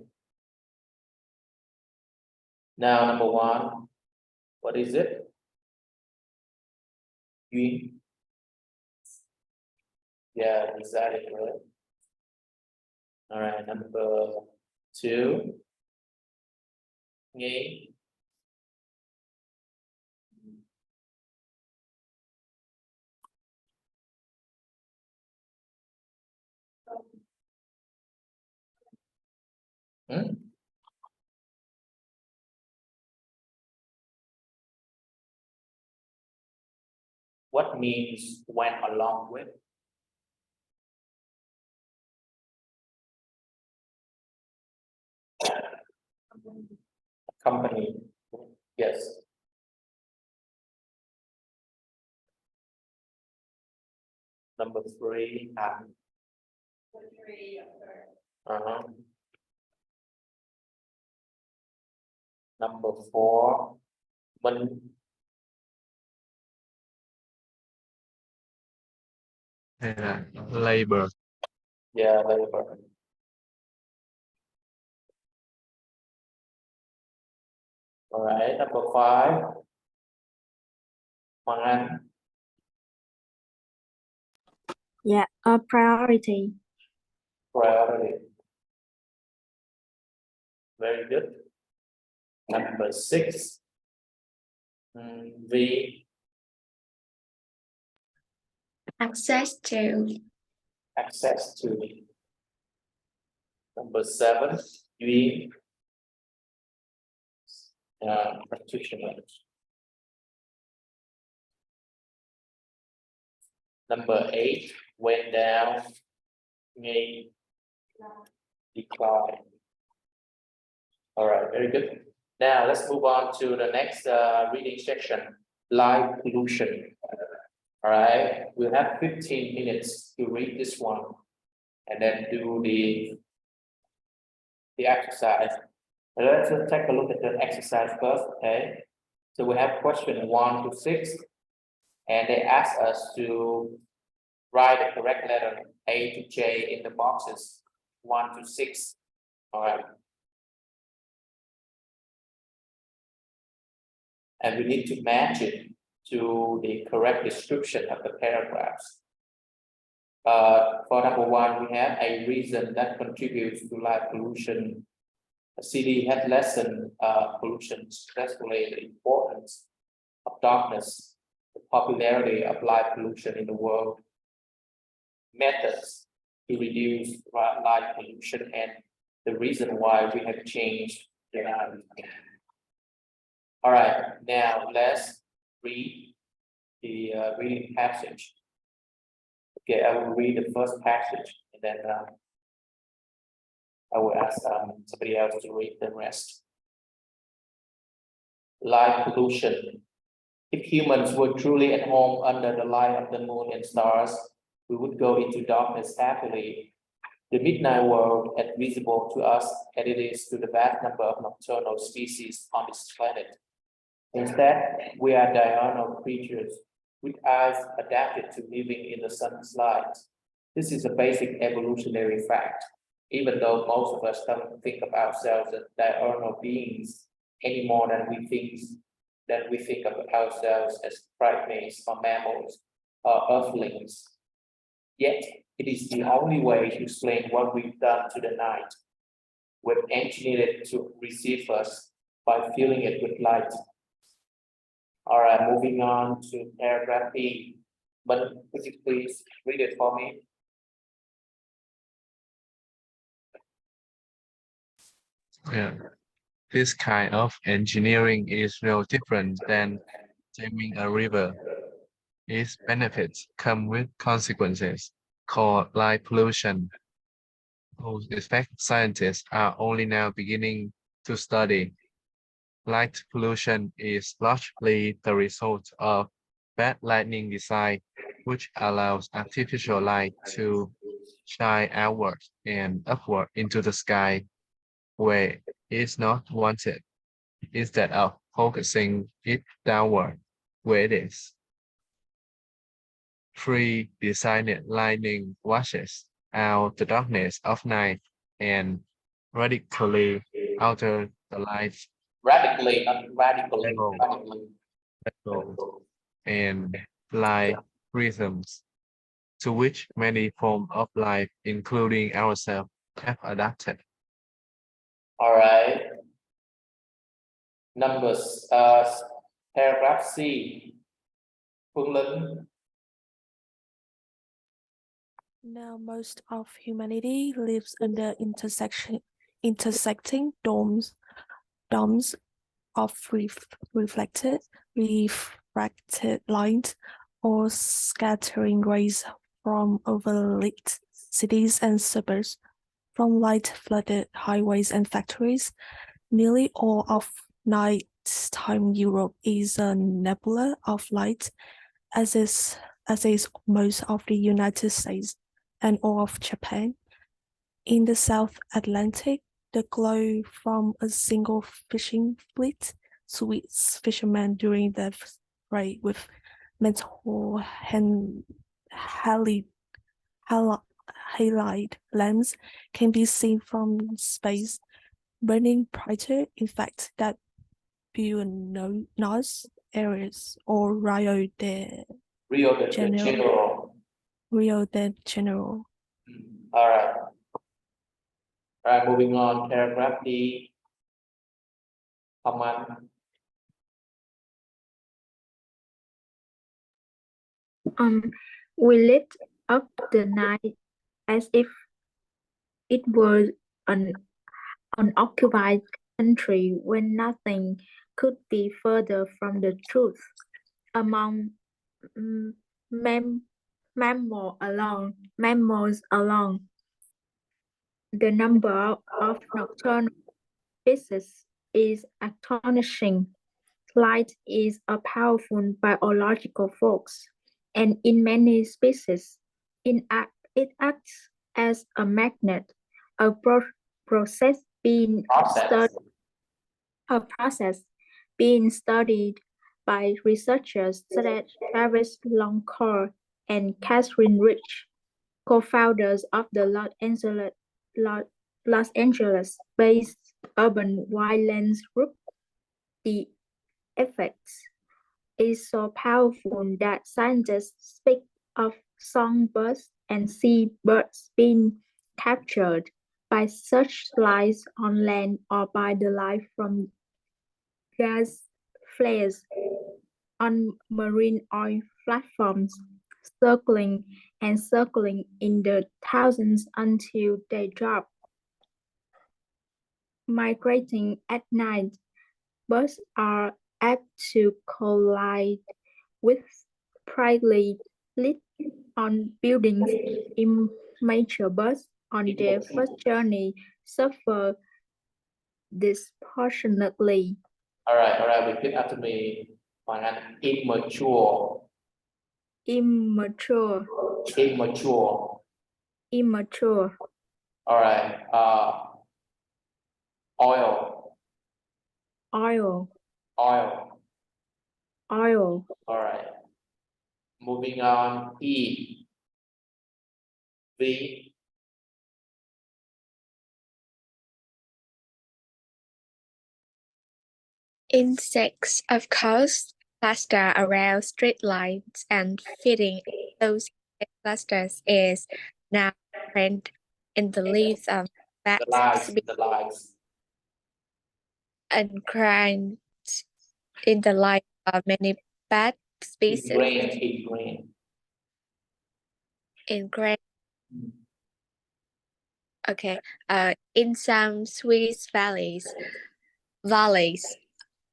Now, number 1, what is it? Yuen. Yeah, exactly, right? All right, number 2, Nghi. Hmm? What means went along with? Company. Yes. Number 3, and number 4, Minh. Hay là labor. Yeah, labor. All right, number 5, Hoàng Anh. Yeah, a priority. Priority. Very good. Number 6, V. Access to. Access to. Number 7, Yuen. Practitioner. Number 8, went down, Nghi. Decline. All right, very good. Now let's move on to the next reading section, light pollution. All right, we'll have 15 minutes to read this one and then do the exercise. Let's just take a look at the exercise first, okay? So we have question 1 to 6, and they ask us to write the correct letter A to J in the boxes 1 to 6. All right. And we need to match it to the correct description of the paragraphs. For number 1, we have a reason that contributes to light pollution. A city has lessened pollution, especially the importance of darkness, the popularity of light pollution in the world, methods to reduce light pollution, and the reason why we have changed the All right, now let's read the reading passage. Okay, I will read the first passage and then I will ask somebody else to read the rest. Light pollution. If humans were truly at home under the light of the moon and stars, we would go into darkness happily. The midnight world is visible to us as it is to the vast number of nocturnal species on this planet. Instead, we are diurnal creatures with eyes adapted to living in the sun's light. This is a basic evolutionary fact, even though most of us don't think of ourselves as diurnal beings any more than we think of ourselves as primates or mammals or earthlings. Yet, it is the only way to explain what we've done to the night. We've engineered it to receive us by filling it with light. All right, moving on to paragraph B. But could you please read it for me? Yeah. This kind of engineering is no different than damming a river. Its benefits come with consequences called light pollution, whose effect scientists are only now beginning to study. Light pollution is largely the result of bad lighting design, which allows artificial light to shine outward and upward into the sky where it is not wanted, instead of focusing it downward where it is. Pre-designed lighting washes out the darkness of night and radically alter the light Radically, not radically, level and light rhythms to which many forms of life, including ourselves, have adapted. All right. Numbers, paragraph C. Phương Linh. Now most of humanity lives under intersecting domes of refracted light or scattering rays from overlit cities and suburbs, from light-flooded highways and factories. Nearly all of nighttime Europe is a nebula of light, as is most of the United States and all of Japan. In the South Atlantic, the glow from a single fishing fleet sweeps fishermen during the fray with metal halide lamps can be seen from space, burning brighter, in fact, than Buenos Aires or Rio de Janeiro. All right. All right, moving on, paragraph D. Aman. We lit up the night as if it was an unoccupied country when nothing could be further from the truth. Among mammals alone, the number of nocturnal species is astonishing. Light is a powerful biological force, and in many species, it acts as a magnet, a process being studied, a process being studied by researchers such as Travis Longcore and Catherine Rich, co-founders of the Los Angeles-based urban wildlands group. The effects is so powerful that scientists speak of songbirds and seabirds being captured by searchlights on land or by the light from gas flares on marine oil platforms, circling and circling in the thousands until they drop. Migrating at night, birds are apt to collide with brightly lit on buildings. Immature birds on their first journey suffer disproportionately. All right, repeat after me. Hoàng Anh, immature, Immature, immature. immature, All right, oil, oil, oil. oil, All right. Moving on, E, V, Insects, of course, cluster around street lights, and feeding those clusters is now a trend in the leaves of bats the lights. and crimes in the life of many bat species. Ingrained. Okay. In some Swiss valleys,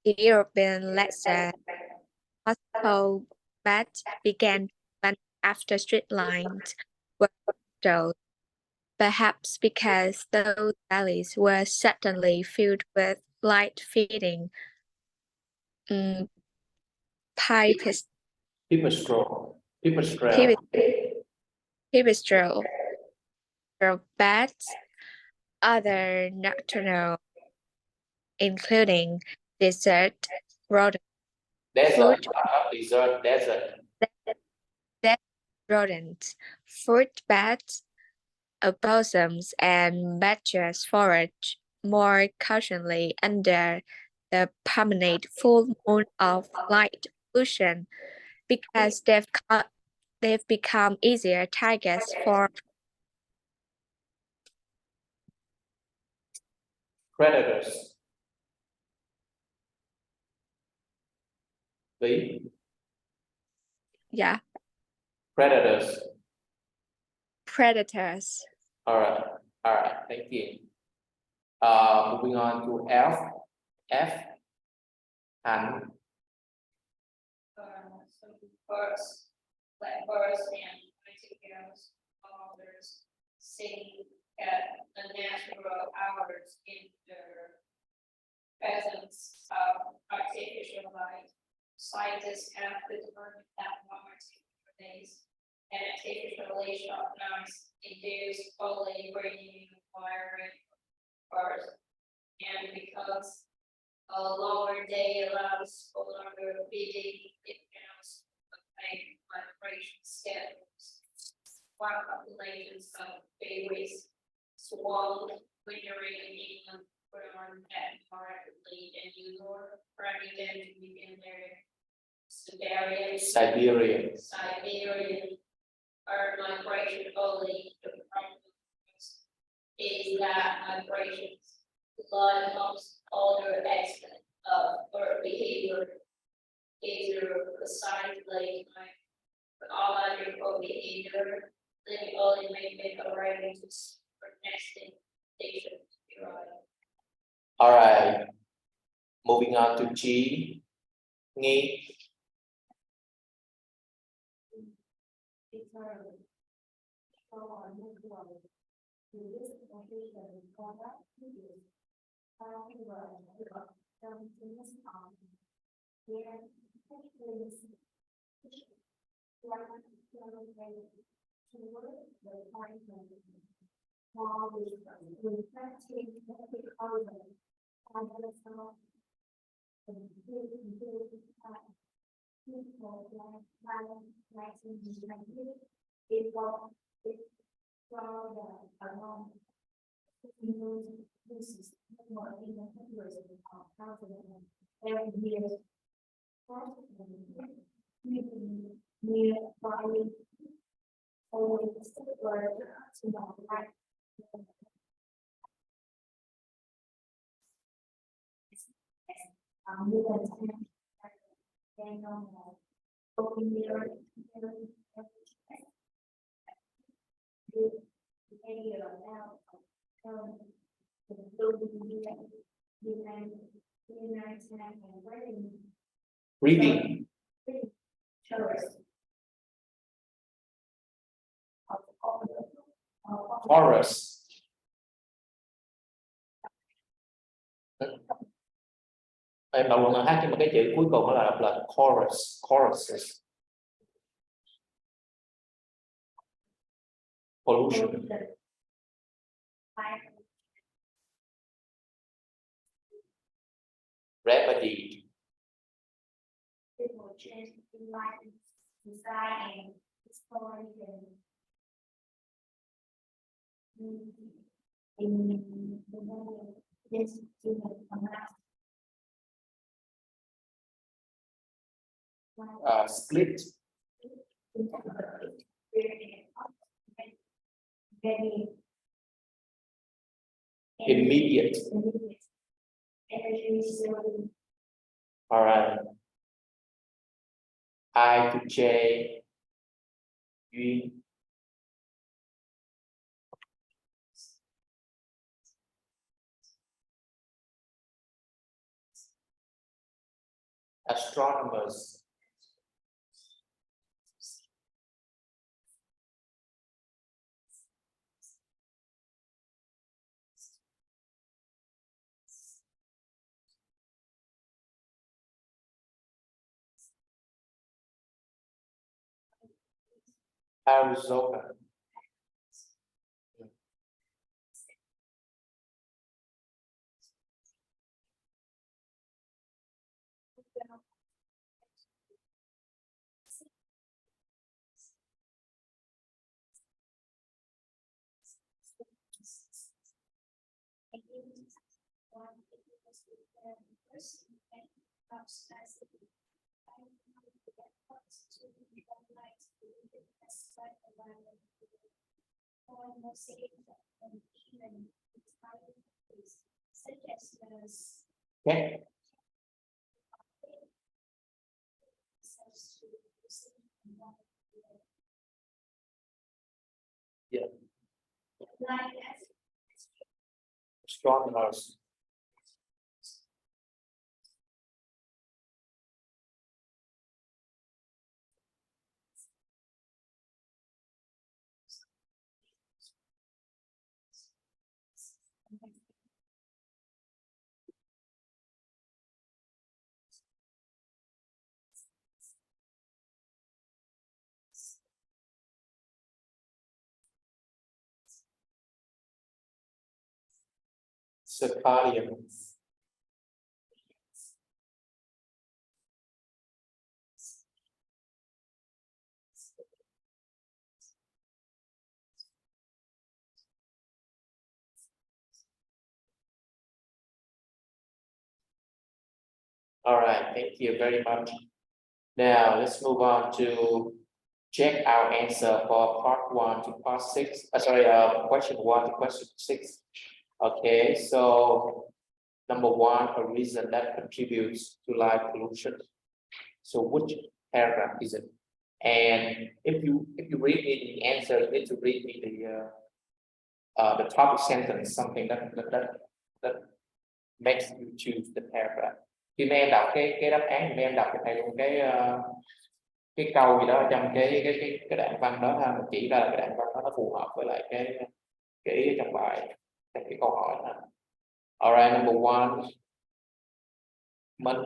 the European lesser Moscow bats began to run after street lines were installed, perhaps because those valleys were suddenly filled with light feeding pipistrelle bats, other nocturnal, including desert rodents. Desert. Rodents, fruit bats, opossums, and badgers forage more cautionally under the permanent full moon of light pollution because they've become easier targets for predators. V. Yeah. Predators. All right, thank you. Moving on to F, and some birds, blackbirds and nightingales, others sing at the natural hours in the presence of artificial light. Scientists have determined that 1 or 2 days and artificially sharp noise induced only bringing wiring birds, and because a longer day allows for longer feeding, it can also affect migration schedules. While populations of babies swung wintering in England grown at more rapidly than usual, preventing them to begin their Siberian migration only. The problem is that migrations, like most older aspects of bird behavior, is precisely like biological behavior. They only make it arriving to nesting station. all right. Moving on to G, nghi. Reading. Chorus. Em đọc lần hát nhưng mà cái chữ cuối cùng nó là đọc là chorus, choruses. Pollution. Remedy. Split. Immediate. All right. I to J. Duyên. Astronomers. Arizona. Okay. Yeah. Astronomers. Circadian. All right, thank you very much. Now let's move on to check our answer for part 1 to part 6. Question 1 to question 6. Okay, so number 1, a reason that contributes to light pollution. So which paragraph is it? And if you read me the answer, you need to read me the topic sentence, something that makes you choose the paragraph. Khi mấy em đọc cái đáp án, mấy em đọc cho thầy luôn cái câu gì đó trong cái đoạn văn đó ha, mình chỉ ra là cái đoạn văn đó nó phù hợp với lại cái trong bài, trong cái câu hỏi đó. All right, number one. Minh.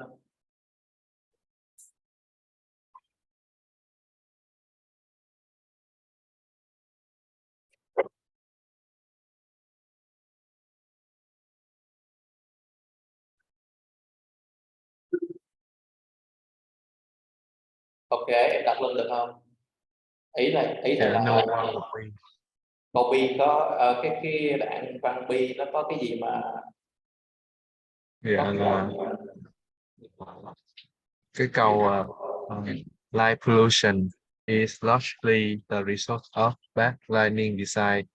Ok, em đặt lên được không? Ý là Yeah, là number one will be. câu B có cái đoạn văn B nó có cái gì mà Yeah, cái câu light pollution is largely the result of bad lighting design,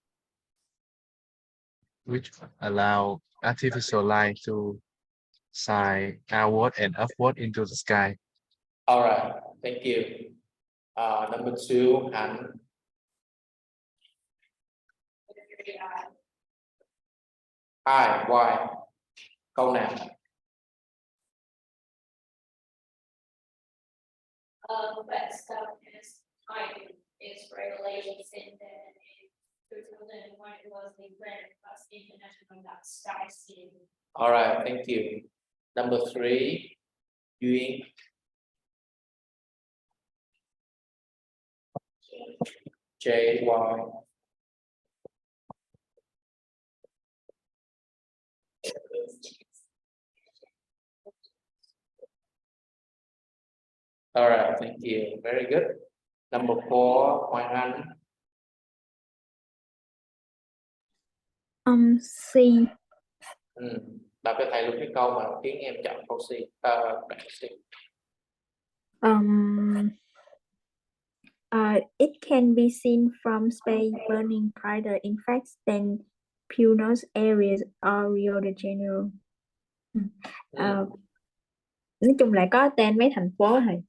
which allow artificial light to shine outward and upward into the sky. all right, thank you. Number two, Hạnh. Hi, why? Câu nào? That stuff is time is regulations in the 2001 it was declared as international sky scene. All right, thank you. Number three, Duyên. J, why? All right, thank you. Very good. Number four, Hoàng Anh. C. Đọc cho thầy luôn cái câu mà khiến em chọn câu C. Đoạn C. It can be seen from space burning brighter in fact than Buenos Aires or Rio de Janeiro. Nói chung là có tên mấy thành phố thôi.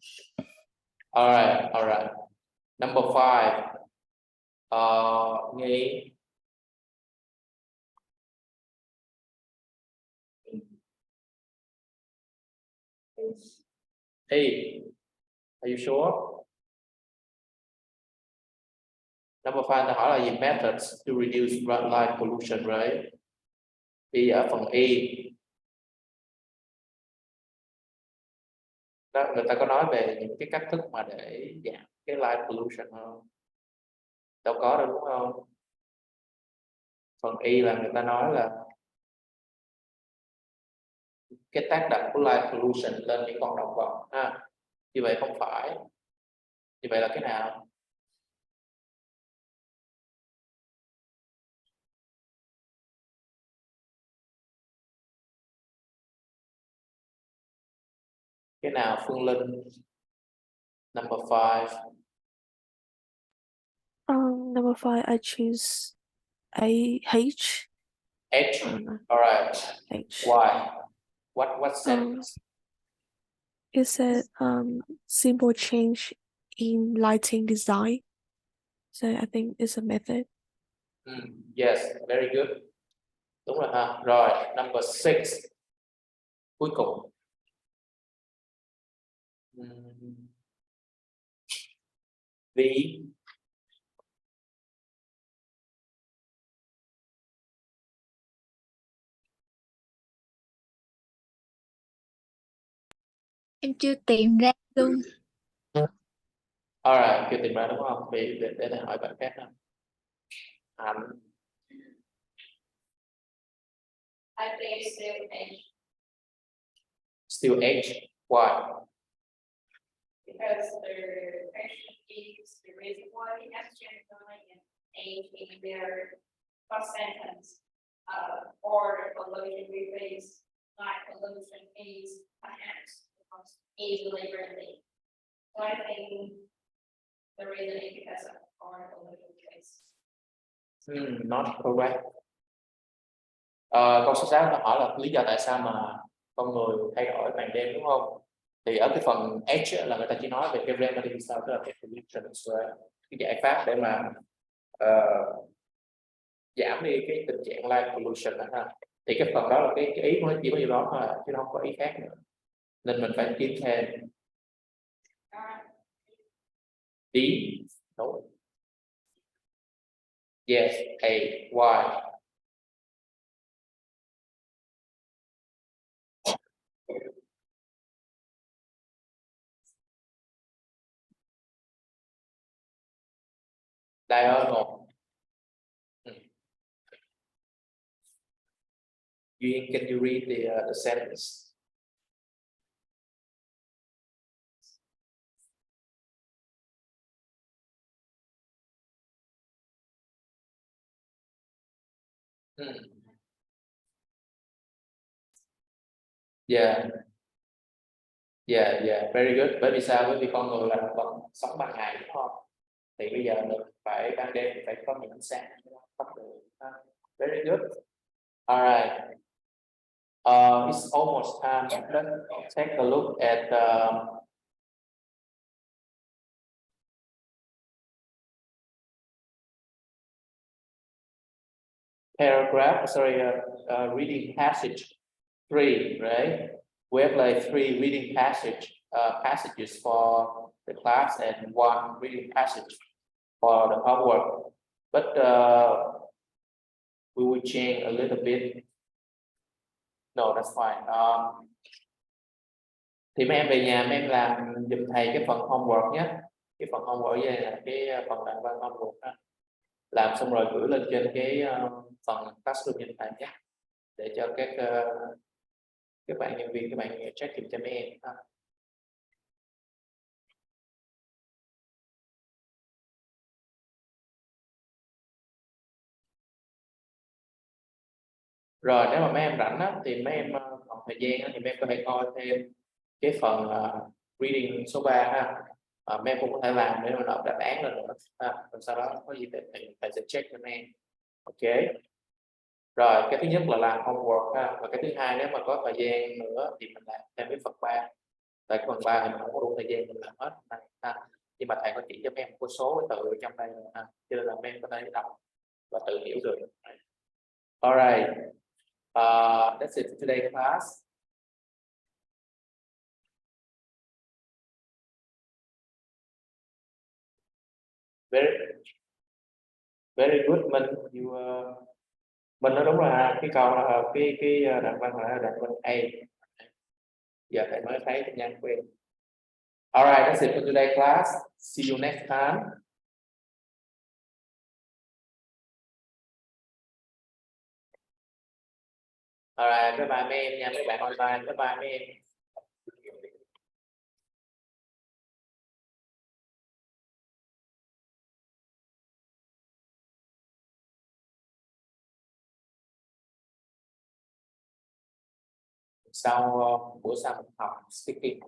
All right, all right. Number five, Nghi. Hey, are you sure? Number five, ta hỏi là gì? Methods to reduce light pollution, right? Thì ở phần Y, đó, người ta có nói về những cái cách thức mà để giảm cái light pollution không? Đâu có đâu đúng không? Phần Y là người ta nói là cái tác động của light pollution lên những con động vật ha. Như vậy không phải. Như vậy là cái nào? Cái nào Phương Linh? Number five. Number five, I choose H. H. All right. H. Why? What sense? It said simple change in lighting design. So I think it's a method. Yes, very good. Đúng rồi ha. Rồi, number six. Cuối cùng. V. Em chưa tìm ra luôn. Alright, chưa tìm ra đúng không? Để thầy hỏi bạn khác nào. Hạnh. I think it's still H. Still H. Why? Because the question is the reason why the exchange and H in their first sentence, or pollution replace light pollution is perhaps easily related. So I think the reason is because of or pollution case. Not correct. Câu số 6 nó hỏi là lý do tại sao mà con người thay đổi màn đêm đúng không? Thì ở cái phần H là người ta chỉ nói về cái remedy sao, tức là cái solution, cái giải pháp để mà giảm đi cái tình trạng light pollution đó ha. Thì cái phần đó là cái ý của nó chỉ có điều đó thôi, chứ không có ý khác nữa. Nên mình phải kiếm thêm. D. No. Yes, A. Why? Diurnal. Duyên, can you read the sentence? Yeah. Yeah, very good. Bởi vì sao? Bởi vì con người là vẫn sống ban ngày, đúng không? Thì bây giờ mình phải ban đêm phải có những ánh sáng không được. Very good. Alright. It's almost time. Let's take a look at reading passage 3, right? We have like 3 reading passages for the class and 1 reading passage for the homework. But we will change a little bit. No, that's fine. Thì mấy em về nhà mấy em làm giùm thầy cái phần homework nhé. Cái phần homework đây là cái phần đoạn văn homework đó. Làm xong rồi gửi lên trên cái phần classroom giùm thầy nhé. Để cho các bạn nhân viên, các bạn check kiểm tra mấy em. Rồi nếu mà mấy em rảnh á, thì mấy em còn thời gian á, thì mấy em có thể coi thêm cái phần reading số 3 ha. Mấy em cũng có thể làm để mà nộp đáp án lên nữa ha. Rồi sau đó có gì thầy sẽ check cho mấy em. Ok. Rồi cái thứ nhất là làm homework ha. Và cái thứ hai nếu mà có thời gian nữa thì mình làm thêm cái phần 3. Tại cái phần 3 thì mình không có đủ thời gian mình làm hết này ha. Nhưng mà thầy có chỉ cho mấy em một số cái từ ở trong đây ha. Cho nên là mấy em có thể đọc và tự hiểu được. Alright. That's it for today's class. Very good. Mình nói đúng rồi ha. Cái câu là cái đoạn văn là đoạn văn A. Giờ thầy mới thấy tin nhắn của em. Alright, that's it for today's class. See you next time. Alright, bye bye mấy em nha, mấy bạn online, bye bye mấy em. Sau buổi sau mình học speaking.